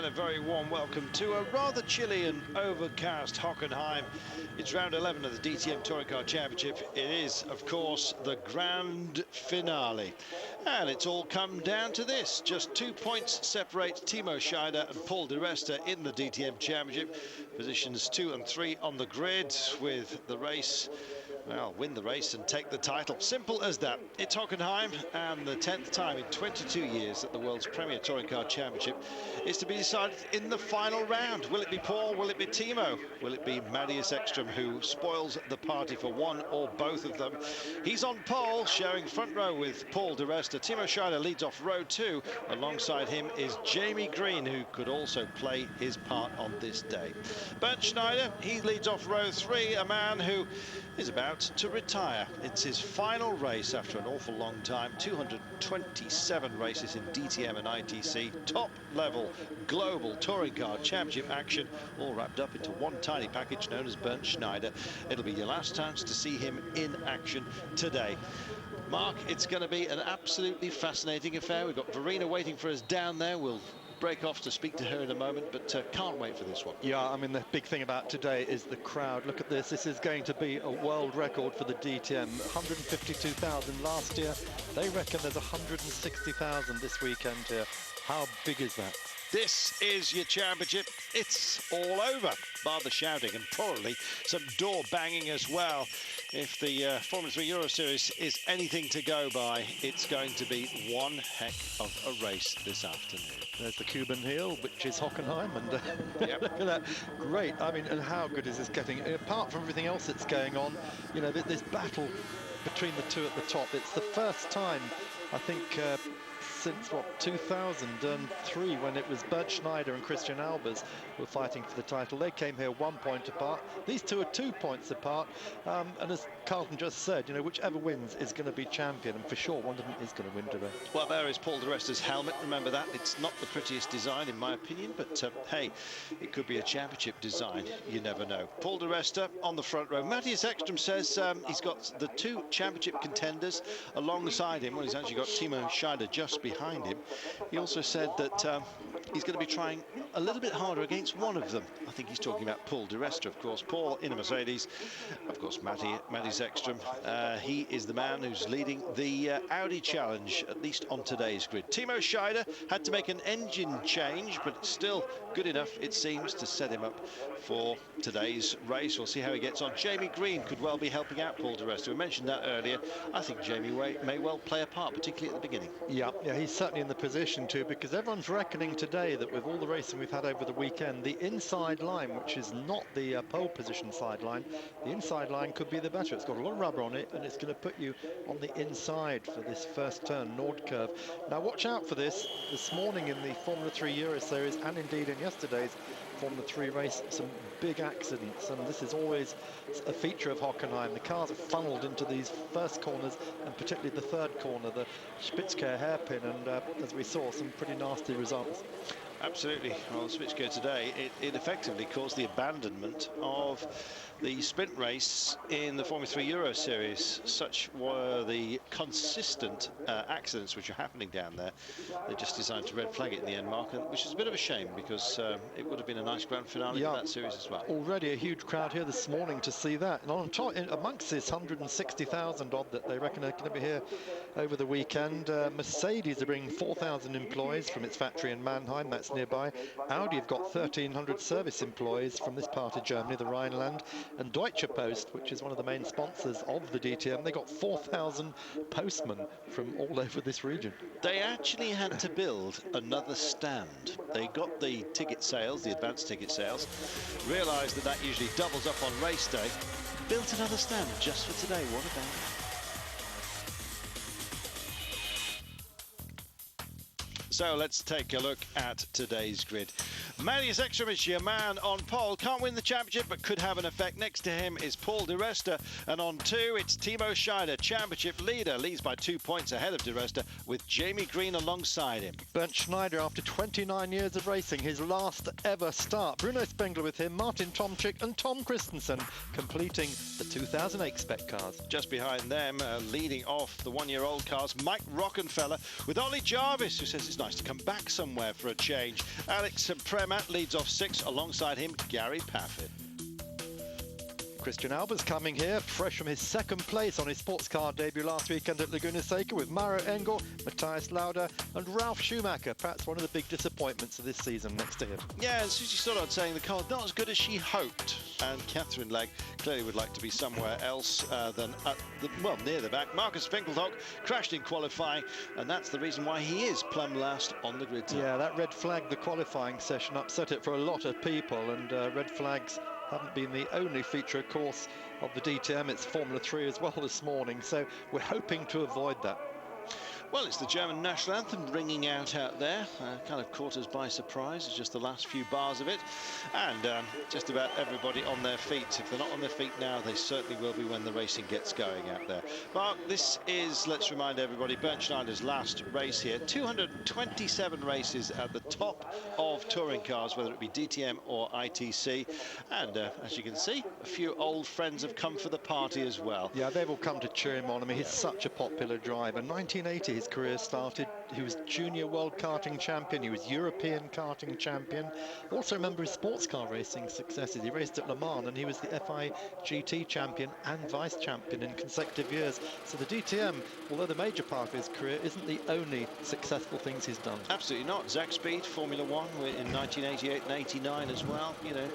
and a very warm welcome to a rather chilly and overcast Hockenheim. It's round 11 of the DTM Touring Car Championship. It is, of course, the grand finale. And it's all come down to this. Just 2 points separate Timo Scheider and Paul di Resta in the DTM Championship. Positions 2 and 3 on the grid, with the race, well, win the race and take the title. Simple as that. It's Hockenheim, and the 10th time in 22 years that the world's premier touring car championship is to be decided in the final round. Will it be Paul? Will it be Timo? Will it be Matthias Ekström who spoils the party for one or both of them? He's on pole, sharing front row with Paul di Resta. Timo Scheider leads off row 2. Alongside him is Jamie Green, who could also play his part on this day. Bernd Schneider, he leads off row 3, a man who is about to retire. It's his final race after an awful long time. 227 races in DTM and ITC, top level global touring car championship action, all wrapped up into one tiny package known as Bernd Schneider. It'll be your last chance to see him in action today. Mark, it's going to be an absolutely fascinating affair. We've got Verena waiting for us down there. We'll break off to speak to her in a moment, but can't wait for this one. Yeah, I mean, the big thing about today is the crowd. Look at this. This is going to be a world record for the DTM. 152,000 last year. They reckon there's 160,000 this weekend here. How big is that? This is your championship. It's all over, bar the shouting and probably some door banging as well. If the Formula 3 Euro Series is anything to go by, it's going to be one heck of a race this afternoon. There's the Cuban heel, which is Hockenheim, and yep. Look at that. Great. I mean, and how good is this getting? Apart from everything else that's going on, you know, this battle between the two at the top. It's the first time, I think, since, what, 2003, when it was Bernd Schneider and Christian Albers were fighting for the title. They came here 1 point apart. These two are 2 points apart. And as Carlton just said, you know, whichever wins is going to be champion. And for sure, one of them is going to win today. Well, there is Paul di Resta's helmet. Remember that. It's not the prettiest design, in my opinion. But, hey, it could be a championship design. You never know. Paul di Resta on the front row. Matthias Ekström says he's got the 2 championship contenders alongside him. Well, he's actually got Timo Scheider just behind him. He also said that he's going to be trying a little bit harder against one of them. I think he's talking about Paul di Resta, of course. Paul in a Mercedes, of course, Matthias Ekström. He is the man who's leading the Audi Challenge, at least on today's grid. Timo Scheider had to make an engine change, but it's still good enough, it seems, to set him up for today's race. We'll see how he gets on. Jamie Green could well be helping out Paul di Resta. We mentioned that earlier. I think Jamie may well play a part, particularly at the beginning. Yeah, he's certainly in the position to, because everyone's reckoning today that with all the racing we've had over the weekend, the inside line, which is not the pole position sideline, the inside line could be the better. It's got a lot of rubber on it, and it's going to put you on the inside for this first turn, Nord curve. Now watch out for this morning in the Formula 3 Euro Series, and indeed in yesterday's Formula 3 race, some big accidents, and this is always a feature of Hockenheim. The cars are funneled into these first corners, and particularly the third corner, the Spitzkehre hairpin, and as we saw, some pretty nasty results. Absolutely. Well, Spitzkehre today, it effectively caused the abandonment of the sprint race in the Formula 3 Euro Series. Such were the consistent accidents which are happening down there. They just decided to red flag it in the end, Mark, which is a bit of a shame, because it would have been a nice grand finale for that series as well. Already a huge crowd here this morning to see that. And on top, amongst this 160,000 odd that they reckon are going to be here over the weekend, Mercedes are bringing 4,000 employees from its factory in Mannheim. That's nearby. Audi have got 1,300 service employees from this part of Germany, the Rhineland, and Deutsche Post, which is one of the main sponsors of the DTM, they got 4,000 postmen from all over this region. They actually had to build another stand. They got the ticket sales, the advanced ticket sales, realized that that usually doubles up on race day, built another stand just for today. What about that? So let's take a look at today's grid. Marius Ekström, your man on pole. Can't win the championship, but could have an effect. Next to him is Paul Di Resta. And on 2, it's Timo Scheider, championship leader. Leads by 2 points ahead of Di Resta, with Jamie Green alongside him. Bernd Schneider, after 29 years of racing, his last ever start. Bruno Spengler with him, Martin Tomczyk and Tom Christensen completing the 2008 spec cars. Just behind them, leading off the one-year-old cars, Mike Rockenfeller with Ollie Jarvis, who says it's nice to come back somewhere for a change. Alex Premat leads off 6, alongside him, Gary Paffett. Christian Albert's coming here, fresh from his 2nd place on his sports car debut last weekend at Laguna Seca, with Mauro Engel, Matthias Lauda and Ralf Schumacher, perhaps one of the big disappointments of this season next to him. Yeah, and Susie Stoddard saying the car's not as good as she hoped. And Catherine Legg clearly would like to be somewhere else than at near the back. Marcus Finkelhock crashed in qualifying, and that's the reason why he is plumb last on the grid. Yeah, that red flag, the qualifying session, upset it for a lot of people, and red flags haven't been the only feature, of course, of the DTM. It's Formula 3 as well this morning, so we're hoping to avoid that. Well, it's the German national anthem ringing out there. Kind of caught us by surprise. It's just the last few bars of it. And just about everybody on their feet. If they're not on their feet now, they certainly will be when the racing gets going out there. Mark, this is, let's remind everybody, Bernd Schneider's last race here. 227 races at the top of touring cars, whether it be DTM or ITC. And as you can see, a few old friends have come for the party as well. Yeah, they've all come to cheer him on. I mean, he's such a popular driver. 1980, his career started. He was junior world karting champion. He was European karting champion. Also remember his sports car racing successes. He raced at Le Mans, and he was the FI GT champion and vice champion in consecutive years. So the DTM, although the major part of his career, isn't the only successful things he's done. Absolutely not. Zach Speed, Formula 1 in 1988 and 89 as well. You know,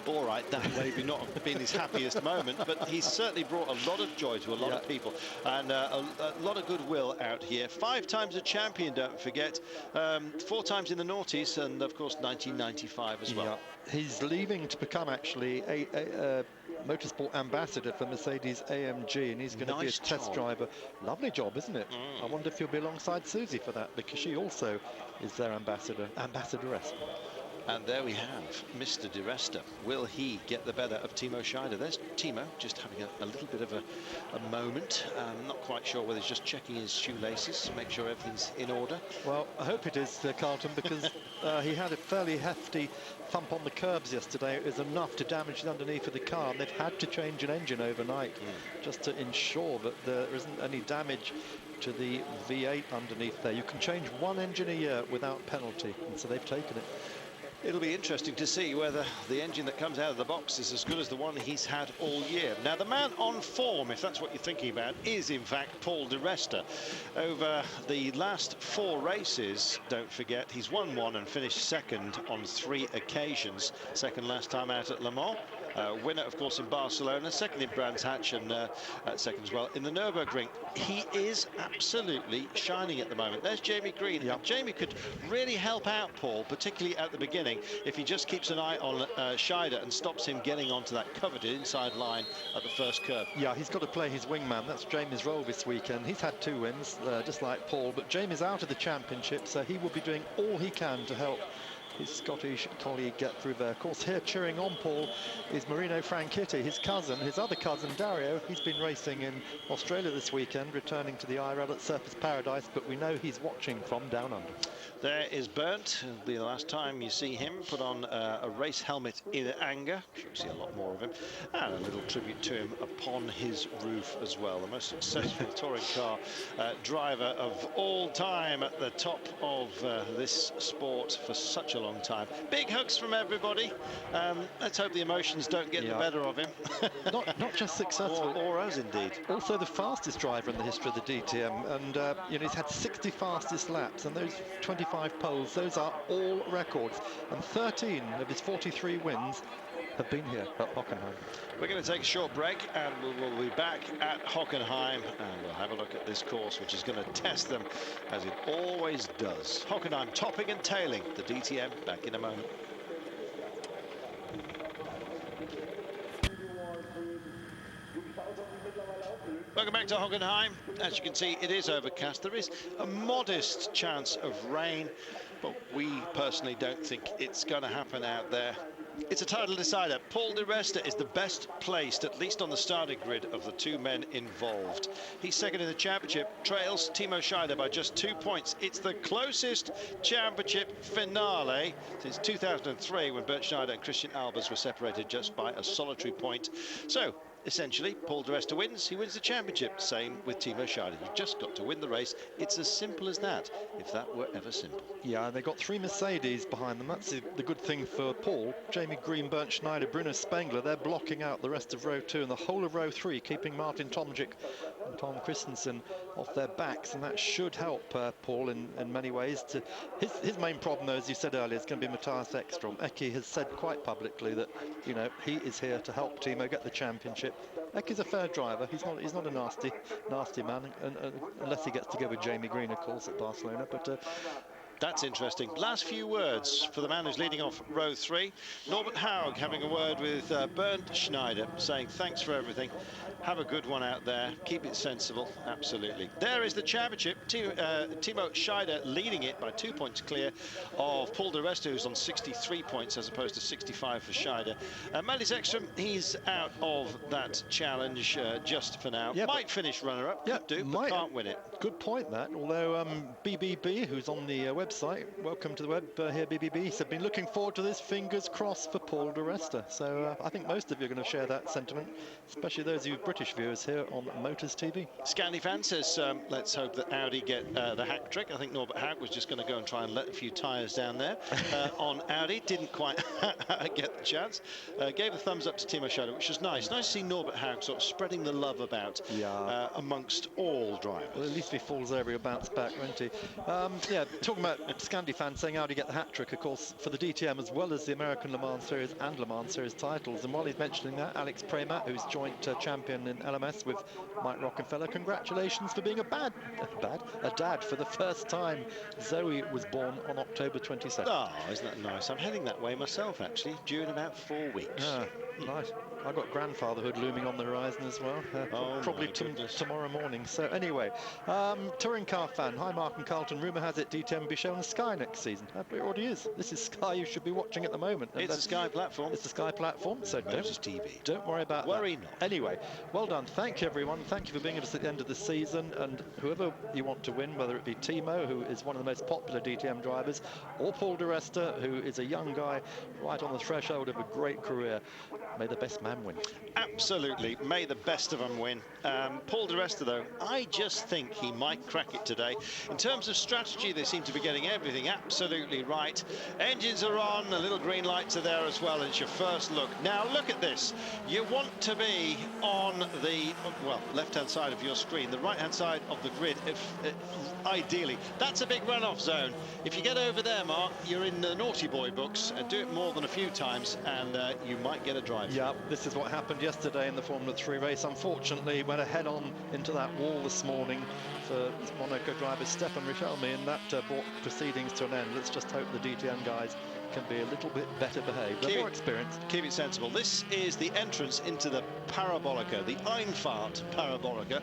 all right, that maybe not been his happiest moment, but he's certainly brought a lot of joy to a lot of people, and a lot of goodwill out here. 5 times a champion, don't forget. 4 times in the noughties, and of course 1995 as well. Yeah. He's leaving to become actually a motorsport ambassador for Mercedes AMG, and he's going to be a test driver. Lovely job, isn't it? I wonder if he'll be alongside Susie for that, because she also is their ambassadoress. And there we have Mr. Di Resta. Will he get the better of Timo Scheider? There's Timo just having a little bit of a moment. Not quite sure whether he's just checking his shoelaces, make sure everything's in order. Well, I hope it is, Carlton, because he had a fairly hefty thump on the curbs yesterday. It was enough to damage the underneath of the car, and they've had to change an engine overnight just to ensure that there isn't any damage to the V8 underneath there. You can change 1 engine a year without penalty, and so they've taken it. It'll be interesting to see whether the engine that comes out of the box is as good as the one he's had all year. Now, the man on form, if that's what you're thinking about, is in fact Paul Di Resta. Over the last 4 races, don't forget, he's won 1 and finished 2nd on 3 occasions. 2nd last time out at Le Mans. Winner, of course, in Barcelona, 2nd in Brands Hatch, and 2nd as well in the Nürburgring. He is absolutely shining at the moment. There's Jamie Green. Yep. And Jamie could really help out Paul, particularly at the beginning, if he just keeps an eye on Scheider and stops him getting onto that coveted inside line at the first curve. Yeah, he's got to play his wingman. That's Jamie's role this weekend. He's had 2 wins, just like Paul, but Jamie's out of the championship, so he will be doing all he can to help his Scottish colleague get through there. Of course, here cheering on Paul is Marino Franchitti, his cousin, his other cousin Dario. He's been racing in Australia this weekend, returning to the IRL at Surfers Paradise, but we know he's watching from down under. There is Bernd. It'll be the last time you see him put on a race helmet in anger. You'll see a lot more of him. And a little tribute to him upon his roof as well. The most successful touring car driver of all time at the top of this sport for such a long time. Big hugs from everybody. Let's hope the emotions don't get the better of him. not just successful. Or us, indeed. Also the fastest driver in the history of the DTM. And you know, he's had 60 fastest laps, and those 25 poles, those are all records, and 13 of his 43 wins have been here at Hockenheim. We're going to take a short break, and we'll be back at Hockenheim, and we'll have a look at this course, which is going to test them as it always does. Hockenheim topping and tailing the DTM. Back in a moment. Welcome back to Hockenheim. As you can see, it is overcast. There is a modest chance of rain. But we personally don't think it's going to happen out there. It's a title decider. Paul di Resta is the best placed, at least on the starting grid, of the two men involved. He's second in the championship, trails Timo Scheider by just 2 points. It's the closest championship finale since 2003, when Bernd Schneider and Christian Albers were separated just by a solitary point. So, essentially, Paul di Resta wins, he wins the championship. Same with Timo Scheider. You've just got to win the race. It's as simple as that, if that were ever simple. Yeah, they got 3 Mercedes behind them. That's the good thing for Paul. Jamie Green, Bernd Schneider, Bruno Spengler, they're blocking out the rest of row 2 and the whole of row 3, keeping Martin Tomczyk and Tom Christensen off their backs, and that should help Paul in many ways. His main problem, though, as you said earlier, is going to be Matthias Ekstrom. Eki has said quite publicly that, you know, he is here to help Timo get the championship. Eki's a fair driver. He's not a nasty man, unless he gets to go with Jamie Green, of course, at Barcelona. But that's interesting. Last few words for the man who's leading off row 3. Norbert Haug having a word with Bernd Schneider, saying thanks for everything. Have a good one out there. Keep it sensible. Absolutely. There is the championship. Timo Scheider leading it by 2 points clear of Paul di Resta, who's on 63 points as opposed to 65 for Scheider. Matthias Ekstrom, he's out of that challenge just for now. Yeah, might finish runner-up. Yeah, do, but can't win it. Good point, that. Although BBB, who's on the website, welcome to the web here, BBB, said, been looking forward to this, fingers crossed for Paul di Resta. So I think most of you are going to share that sentiment, especially those of you British viewers here on Motors TV. Scandi Fan says, let's hope that Audi get the hack trick. I think Norbert Haug was just going to go and try and let a few tyres down there on Audi. Didn't quite get the chance. Gave a thumbs up to Timo Scheider, which was nice. Nice to see Norbert Haug sort of spreading the love about amongst all drivers. Well, at least if he falls over, he'll bounce back, won't he? Yeah, talking about Scandi Fan saying Audi get the hat trick, of course, for the DTM as well as the American Le Mans Series and Le Mans Series titles. And while he's mentioning that, Alex Premat, who's joint champion in LMS with Mike Rockenfeller, congratulations for being a dad for the first time. Zoe was born on October 22nd. Oh, isn't that nice? I'm heading that way myself, actually, due in about 4 weeks. Nice. I've got grandfatherhood looming on the horizon as well. Probably tomorrow morning. So anyway, Touring Car Fan. Hi, Mark and Carlton. Rumour has it DTM will be shown on Sky next season. It already is. This is Sky you should be watching at the moment. It's a Sky platform. It's a Sky platform, so don't worry about that. Not. Anyway, well done. Thank you, everyone. Thank you for being with us at the end of the season. And whoever you want to win, whether it be Timo, who is one of the most popular DTM drivers, or Paul di Resta, who is a young guy right on the threshold of a great career, may the best man win. Absolutely. May the best of them win. Paul di Resta, though, I just think he might crack it today. In terms of strategy, they seem to be getting everything absolutely right. Engines are on, the little green lights are there as well, and it's your first look. Now, look at this. You want to be on the, well, left-hand side of your screen, the right-hand side of the grid, ideally. That's a big runoff zone. If you get over there, Mark, you're in the naughty boy books, and do it more than a few times, and you might get a drive. Yeah, this is what happened yesterday in the Formula 3 race. Unfortunately, went ahead on into that wall this morning for Monaco driver Stefan Richelme, and that brought proceedings to an end. Let's just hope the DTM guys can be a little bit better behaved. They're more experienced. Keep it sensible. This is the entrance into the Parabolica, the Einfahrt Parabolica,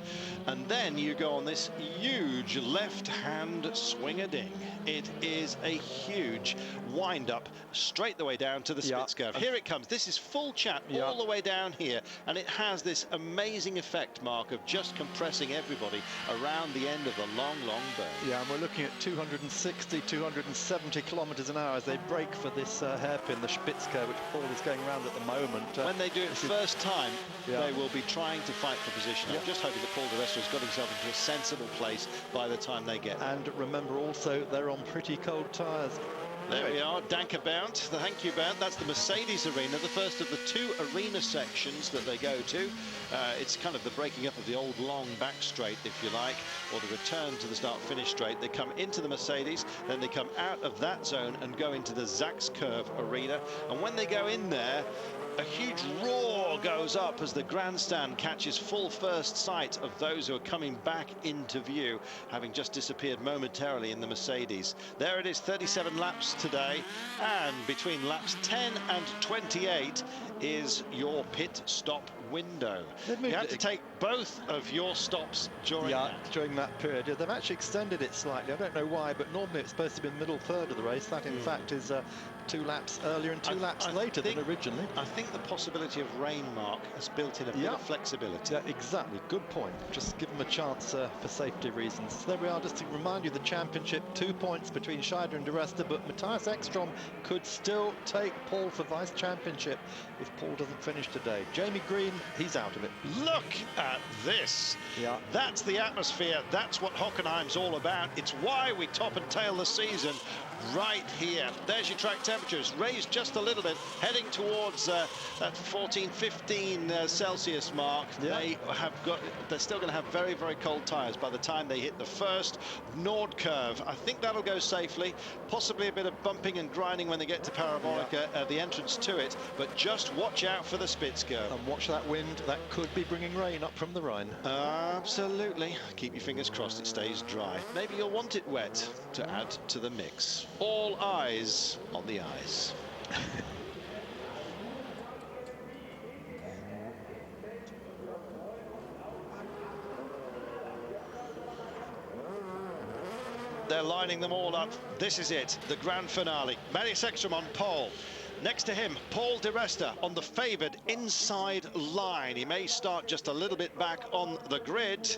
and then you go on this huge left-hand swinger-ding. It is a huge wind-up straight the way down to the Spitzkov. Here it comes. This is full chat all the way down here, and it has this amazing effect, Mark, of just compressing everybody around the end of the long, long burn. Yeah, and we're looking at 260, 270 kilometers an hour as they brake for this hairpin, the Spitzkov, which Paul is going around at the moment. When they do it first time, they will be trying to fight for position. I'm just hoping that Paul di Resta has got himself into a sensible place by the time they get there. And remember also, they're on pretty cold tyres. There we are, Danke Bernd, the thank you Bernd. That's the Mercedes arena, the first of the 2 arena sections that they go to. It's kind of the breaking up of the old long back straight, if you like, or the return to the start-finish straight. They come into the Mercedes, then they come out of that zone and go into the Sachs-Curve arena. And when they go in there, a huge roar goes up as the grandstand catches full first sight of those who are coming back into view, having just disappeared momentarily in the Mercedes. There it is, 37 laps today, and between laps 10 and 28 is your pit stop window. They've You have to take both of your stops during that period. Yeah, they've actually extended it slightly. I don't know why, but normally it's supposed to be the middle third of the race. That, in fact, is 2 laps earlier and 2 laps later than originally. I think the possibility of rain, Mark, has built in a bit of flexibility. Yeah, exactly. Good point. Just give them a chance for safety reasons. So there we are, just to remind you, the championship, 2 points between Scheider and De Resta, but Matthias Ekstrom could still take Paul for vice championship if Paul doesn't finish today. Jamie Green, he's out of it. Look at this. Yeah. That's the atmosphere. That's what Hockenheim's all about. It's why we top and tail the season right here. There's your track temperatures, raised just a little bit, heading towards that 14, 15 Celsius mark. Yeah. They're still going to have very, very cold tyres by the time they hit the first Nord curve. I think that'll go safely. Possibly a bit of bumping and grinding when they get to Parabolica, the entrance to it. But just watch out for the Spitzberg. And watch that wind. That could be bringing rain up from the Rhine. Absolutely. Keep your fingers crossed it stays dry. Maybe you'll want it wet to add to the mix. All eyes on the ice. They're lining them all up. This is it, the grand finale. Matthias Ekstrom on pole. Next to him, Paul De Resta on the favoured inside line. He may start just a little bit back on the grid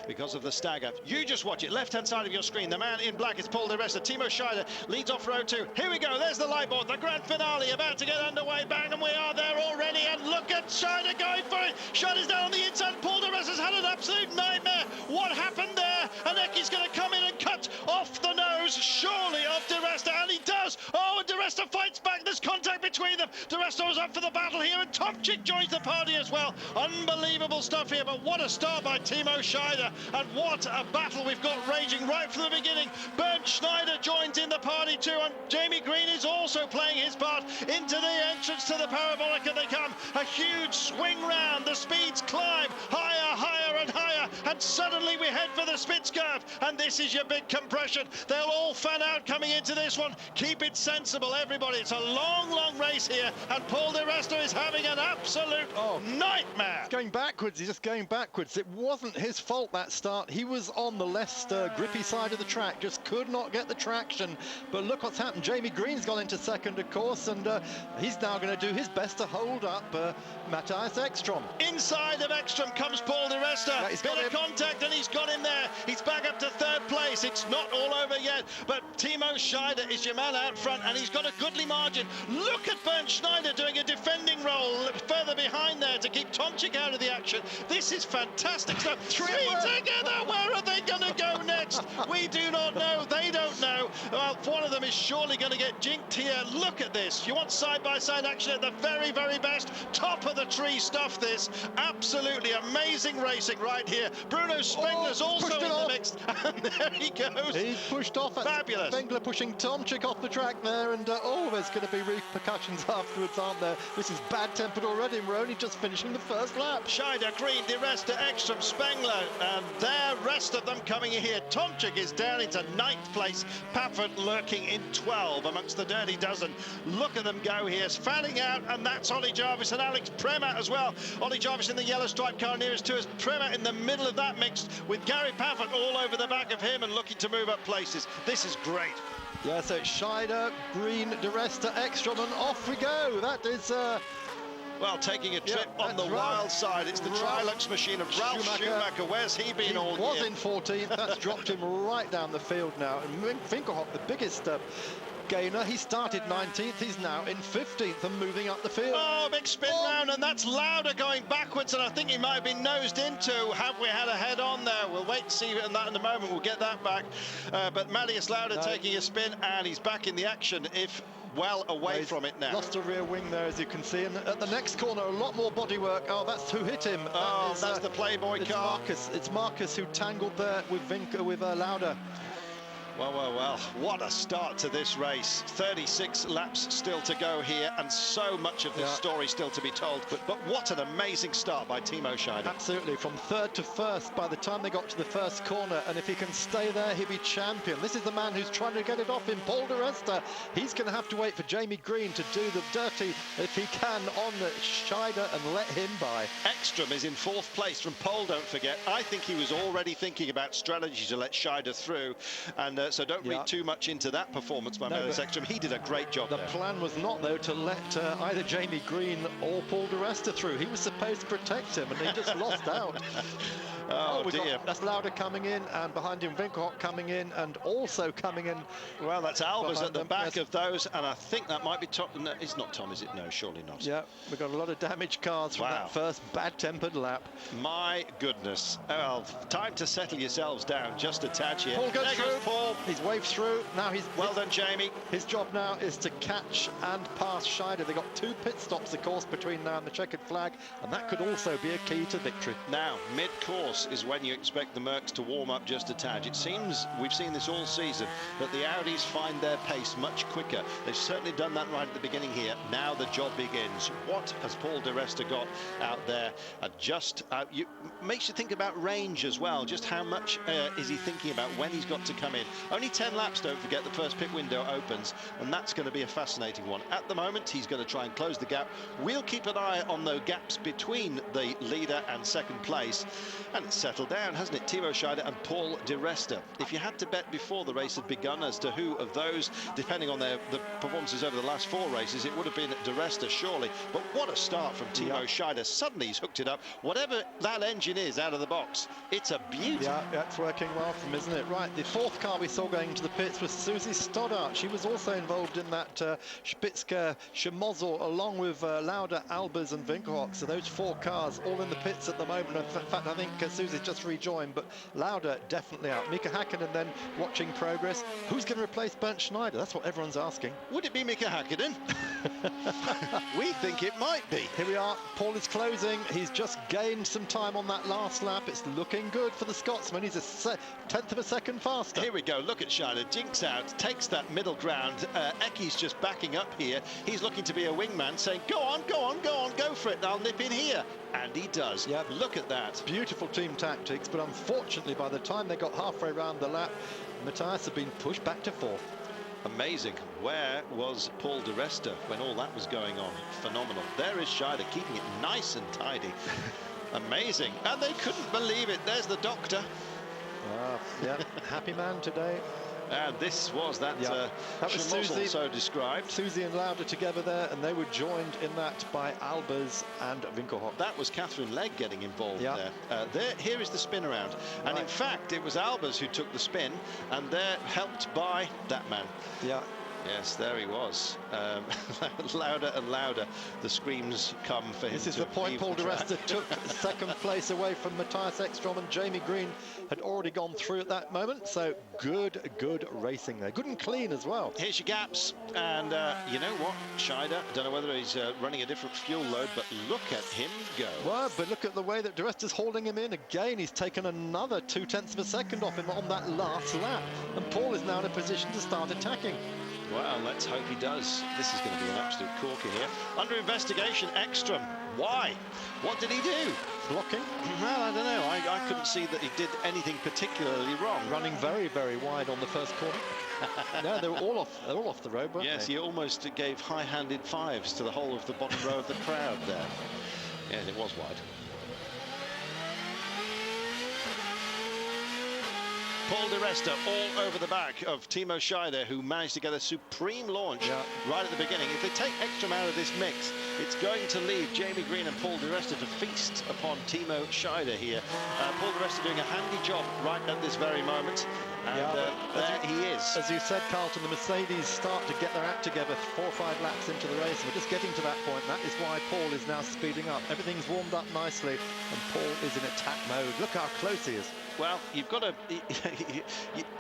because of the stagger. You just watch it. Left-hand side of your screen, the man in black is Paul De Resta. Timo Scheider leads off row 2. Here we go. There's the light board. The grand finale about to get underway. Bang, and we are there already. And look at Scheider going for it. Scheider's down on the inside. Paul De Resta's had an absolute nightmare. What happened there? And Ecky's going to come in and cut off the nose, surely, of De Resta. And he does. Oh, and De Resta fights back. There's contact between them. De Resta was up for the battle here, and Tomczyk joins the party as well. Unbelievable stuff here, but what a start by Timo Scheider, and what a battle we've got raging right from the beginning. Bernd Schneider joins in the party too, and Jamie Green is also playing his part. Into the entrance to the Parabolica they come. A huge swing round. The speeds climb higher, higher and higher, and suddenly we head for the Spitz curve, and this is your big compression. They'll all fan out coming into this one. Keep it sensible, everybody. It's a long race here, and Paul De Resta is having an absolute nightmare. He's going backwards. He's just going backwards. It wasn't his fault, that start. He was on the less grippy side of the track, just could not get the traction. But look what's happened. Jamie Green's gone into second, of course, and he's now going to do his best to hold up Matthias Ekstrom. Inside of Ekstrom comes Paul De Resta. Bit of contact, and he's got him there. He's back up to third place. It's not all over yet, but Timo Scheider is your man out front, and he's got a goodly margin. Look at Bernd Schneider doing a defending roll further behind there to keep Tomczyk out of the action. This is fantastic stuff. Three together. Where are they going to go next? We do not know. They don't know. Well, one of them is surely going to get jinked here. Look at this. You want side-by-side action at the very, very best. Top of the tree stuff, this. Absolutely amazing racing right here. Bruno Spengler's also in the mix. And there he goes. He's pushed off. Fabulous. Spengler pushing Tomczyk off the track there, and there's going to be repercussions afterwards, aren't there? This is bad-tempered already, and we're only just finishing the first lap. Scheider, Green, De Resta, Ekstrom, Spengler, and the rest of them coming in here. Tomczyk is down into 9th place. Pafford lurking in 12 amongst the dirty dozen. Look at them go here, fanning out, and that's Ollie Jarvis and Alex Premat as well. Ollie Jarvis in the yellow stripe car nearest to us. Premat in the middle of that mix, with Gary Pafford all over the back of him and looking to move up places. This is great. Yeah, so it's Scheider, Green, De Resta, Ekstrom, and off we go. That is... well, taking a trip on the wild side. It's the Trilux machine of Ralf Schumacher. Where's he been all year? He was in 14th. That's dropped him right down the field now. And Finkelhoff, the biggest gainer, he started 19th. He's now in 15th and moving up the field. Oh, big spin round, and that's Lauda going backwards, and I think he might have been nosed into. Have we had a head-on there? We'll wait and see that in a moment. We'll get that back. But Matthias Lauda taking a spin, and he's back in the action, if well away from it now. Lost a rear wing there, as you can see, and at the next corner a lot more bodywork. Oh, that's who hit him. That's the Playboy car. It's Marcus who tangled there with Lauda. Well, well, well, what a start to this race. 36 laps still to go here, and so much of this story still to be told. But what an amazing start by Timo Scheider. Absolutely, from third to first by the time they got to the first corner, and if he can stay there, he'll be champion. This is the man who's trying to get it off him, Paul di Resta. He's going to have to wait for Jamie Green to do the dirty, if he can, on Scheider and let him by. Ekstrom is in 4th place from pole, don't forget. I think he was already thinking about strategy to let Scheider through, and so don't read too much into that performance by Melis Ekstrom. He did a great job there. The plan was not, though, to let either Jamie Green or Paul di Resta through. He was supposed to protect him, and he just lost out. Oh dear. That's Lauda coming in, and behind him Vinkoch coming in, and also coming in. Well, that's Albers at the back of those, and I think that might be Tom. No, it's not Tom, is it? No, surely not. Yeah, we've got a lot of damaged cars from that first bad-tempered lap. My goodness. Well, time to settle yourselves down just a tad here. Paul goes through. Paul. He's waved through. Now well done, Jamie. His job now is to catch and pass Scheider. They've got 2 pit stops, of course, between now and the checkered flag, and that could also be a key to victory. Now, mid-course is when you expect the Mercs to warm up just a tad. It seems, we've seen this all season, that the Audis find their pace much quicker. They've certainly done that right at the beginning here. Now the job begins. What has Paul di Resta got out there? Makes you think about range as well. Just how much is he thinking about when he's got to come in? Only 10 laps, don't forget, the first pit window opens, and that's going to be a fascinating one. At the moment, he's going to try and close the gap. We'll keep an eye on the gaps between the leader and 2nd place. And it's settled down, hasn't it? Timo Scheider and Paul di Resta. If you had to bet before the race had begun as to who of those, depending on the performances over the last 4 races, it would have been di Resta, surely. But what a start from Timo Scheider. Suddenly he's hooked it up. Whatever that engine is out of the box, it's a beauty. Yeah, it's working well for him, isn't it? Right, the 4th car we saw going into the pits was Susie Stoddart. She was also involved in that Spitzke Schmozzle, along with Lauda, Albers and Vinkoch. So those 4 cars all in the pits at the moment. In fact, I think Susie's just rejoined, but Lauda definitely out. Mika Häkkinen then watching progress. Who's going to replace Bernd Schneider? That's what everyone's asking. Would it be Mika Häkkinen? We think it might be. Here we are. Paul is closing. He's just gained some time on that last lap. It's looking good for the Scotsman. He's a 1/10 of a second faster. Here we go. Look at Scheider. Jinks out, takes that middle ground. Ecky's just backing up here. He's looking to be a wingman, saying, go on, go on, go on, go for it. I'll nip in here. And he does. Yep. Look at that. Beautiful team tactics, but unfortunately, by the time they got halfway around the lap, Matthias had been pushed back to 4th. Amazing. Where was Paul di Resta when all that was going on? Phenomenal. There is Scheider keeping it nice and tidy. Amazing. And they couldn't believe it. There's the doctor. Yeah, happy man today. And this was that was Susie, so described. Susie and Lauda together there, and they were joined in that by Albers and Vinkoch. That was Catherine Legg getting involved there. Here is the spin around. And in fact, it was Albers who took the spin, and they're helped by that man. Yeah. Yes, there he was. Louder and louder, the screams come for him. This is the point. Paul di Resta took 2nd place away from Matthias Ekstrom, and Jamie Green had already gone through at that moment. So good racing there. Good and clean as well. Here's your gaps. And you know what? Scheider, I don't know whether he's running a different fuel load, but look at him go. Well, but look at the way that di Resta's holding him in. Again, he's taken another 0.2 of a second off him on that last lap. And Paul is now in a position to start attacking. Well, let's hope he does. This is going to be an absolute corker here. Under investigation, Ekstrom. Why? What did he do? Blocking? Well, I don't know. I couldn't see that he did anything particularly wrong. Running very wide on the first corner. No, they were all off the road, weren't yes, they? he almost gave high-handed 5s to the whole of the bottom row of the crowd there. Yes, it was wide. Paul di Resta all over the back of Timo Scheider, who managed to get a supreme launch right at the beginning. If they take Ekstrom out of this mix, it's going to leave Jamie Green and Paul di Resta to feast upon Timo Scheider here. Paul di Resta doing a handy job right at this very moment. And there he is. As you said, Carlton, the Mercedes start to get their act together 4 or 5 laps into the race. We're just getting to that point. That is why Paul is now speeding up. Everything's warmed up nicely, and Paul is in attack mode. Look how close he is. Well, you've got to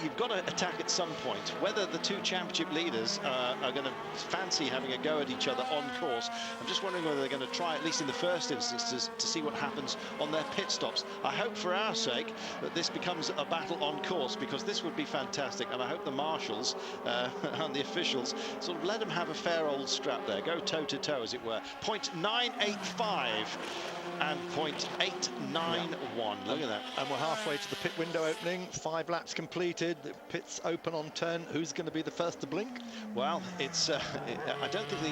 you've got to attack at some point. Whether the two championship leaders are going to fancy having a go at each other on course, I'm just wondering whether they're going to try, at least in the first instance, to see what happens on their pit stops. I hope for our sake that this becomes a battle on course, because this would be fantastic, and I hope the marshals and the officials sort of let them have a fair old scrap there, go toe-to-toe, as it were. 0.985 and 0.891. Look at that. And we're halfway to the pit window opening. 5 laps completed. The pit's open on 10. Who's going to be the first to blink? Well, it's I don't think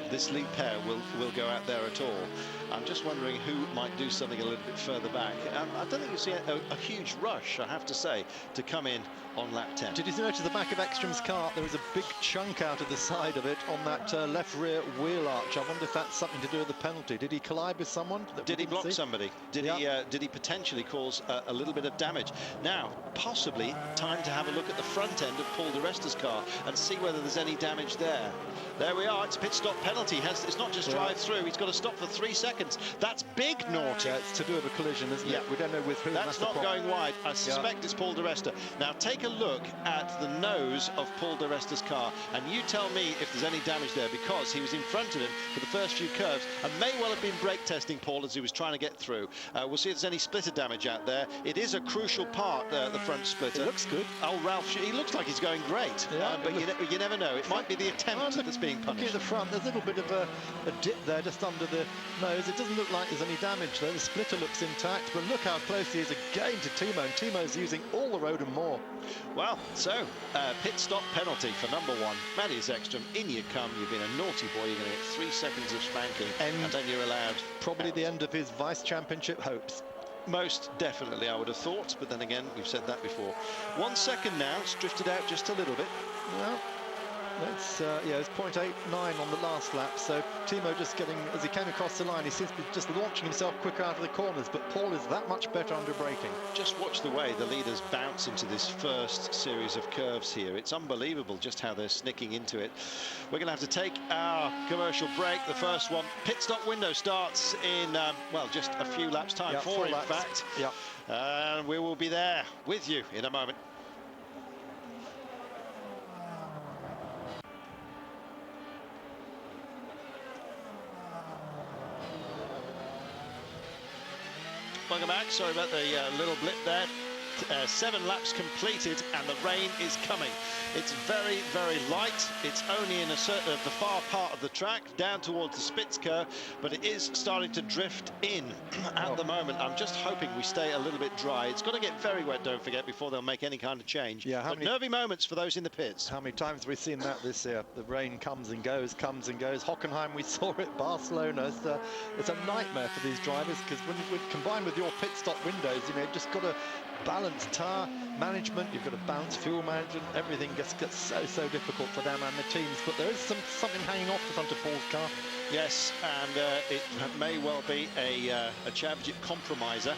this lead pair will go out there at all. I'm just wondering who might do something a little bit further back. I don't think you see a huge rush, I have to say, to come in on lap 10. Did you notice the back of Ekstrom's car? There was a big chunk out of the side of it on that left rear wheel arch. I wonder if that's something to do with the penalty. Did he collide with someone? Did he block somebody? Did he potentially cause a little bit of damage? Now, possibly time to have a look at the front end of Paul di Resta's car and see whether there's any damage there. There we are. It's a pit stop penalty. It's not just drive through. He's got to stop for 3 seconds. That's big, Naughty. Yeah, it's to do with a collision, isn't it? We don't know with whom. That's not going wide. I suspect it's Paul di Resta. Now take a look at the nose of Paul di Resta's car, and you tell me if there's any damage there, because he was in front of him for the first few curves and may well have been brake testing Paul as he was trying to get through. We'll see if there's any splitter damage out there. It is a crucial part, the front splitter. It looks good. Oh, Ralph, he looks like he's going great. But you never know. It might be the attempt that's being punished. Look at the front. There's a little bit of a dip there just under the nose. It doesn't look like there's any damage there. The splitter looks intact, but look how close he is again to Timo, and Timo's using all the road and more. Well, so pit stop penalty for number 1, Matthias Ekstrom. In you come. You've been a naughty boy. You're going to get 3 seconds of spanking, and then you're allowed. Probably the end of his vice championship hopes. Most definitely, I would have thought, but then again, we've said that before. 1 second now. It's drifted out just a little bit. Well, it's 0.89 on the last lap, so Timo just getting, as he came across the line, he seems to be just launching himself quicker out of the corners, but Paul is that much better under braking. Just watch the way the leaders bounce into this first series of curves here. It's unbelievable just how they're snicking into it. We're going to have to take our commercial break. The first one, pit stop window, starts in, well, just a few laps' time. 4 in fact. And we will be there with you in a moment. Welcome back. Sorry about the little blip there. 7 laps completed and the rain is coming. It's very, very light. It's only in a certain the far part of the track down towards the Spitz curve, but it is starting to drift in at the moment. I'm just hoping we stay a little bit dry. It's got to get very wet, don't forget, before they'll make any kind of change. Yeah, but nervy moments for those in the pits. How many times have we seen that this year? The rain comes and goes, comes and goes. Hockenheim, we saw it. Barcelona. It's a nightmare for these drivers, because when combined with your pit stop windows, you've just got to balance tyre management, you've got to balance fuel management, everything gets so difficult for them and the teams. But there is something hanging off the front of Paul's car. Yes, and it may well be a championship compromiser.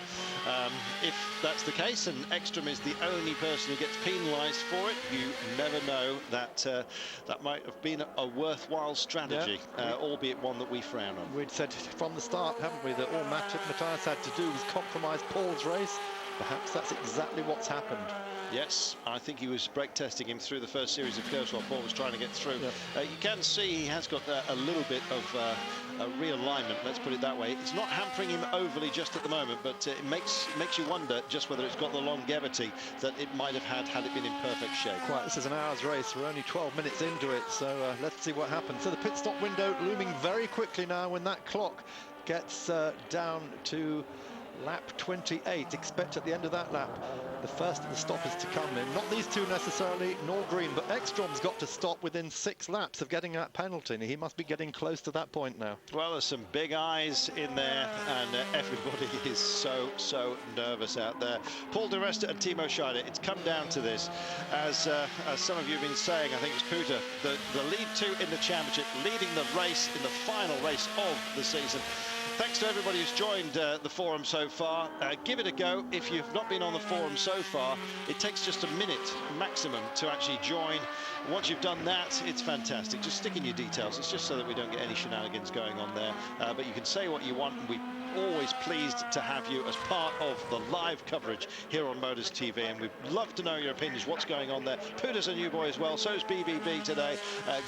If that's the case, and Ekstrom is the only person who gets penalised for it, you never know. That might have been a worthwhile strategy, albeit one that we frown on. We'd said from the start, haven't we, that all Matthias had to do was compromise Paul's race. Perhaps that's exactly what's happened. Yes, I think he was brake testing him through the first series of curves while Paul was trying to get through. You can see he has got a little bit of a realignment, let's put it that way. It's not hampering him overly just at the moment, but it makes you wonder just whether it's got the longevity that it might have had it been in perfect shape. Quite, this is an hour's race. We're only 12 minutes into it, so let's see what happens. So the pit stop window looming very quickly now when that clock gets down to lap 28. Expect at the end of that lap the first of the stoppers to come in. Not these two necessarily, nor Green, but Ekstrom's got to stop within 6 laps of getting that penalty, and he must be getting close to that point now. Well, there's some big eyes in there, and everybody is so nervous out there. Paul di Resta and Timo Scheider, it's come down to this. As some of you have been saying, I think it's Puta, the lead 2 in the championship, leading the race in the final race of the season. Thanks to everybody who's joined the forum so far. Give it a go. If you've not been on the forum so far, it takes just a minute maximum to actually join. Once you've done that, it's fantastic. Just stick in your details. It's just so that we don't get any shenanigans going on there. But you can say what you want, and we always pleased to have you as part of the live coverage here on Motors TV, and we'd love to know your opinions, what's going on there. Puda's a new boy as well, so is BBB today.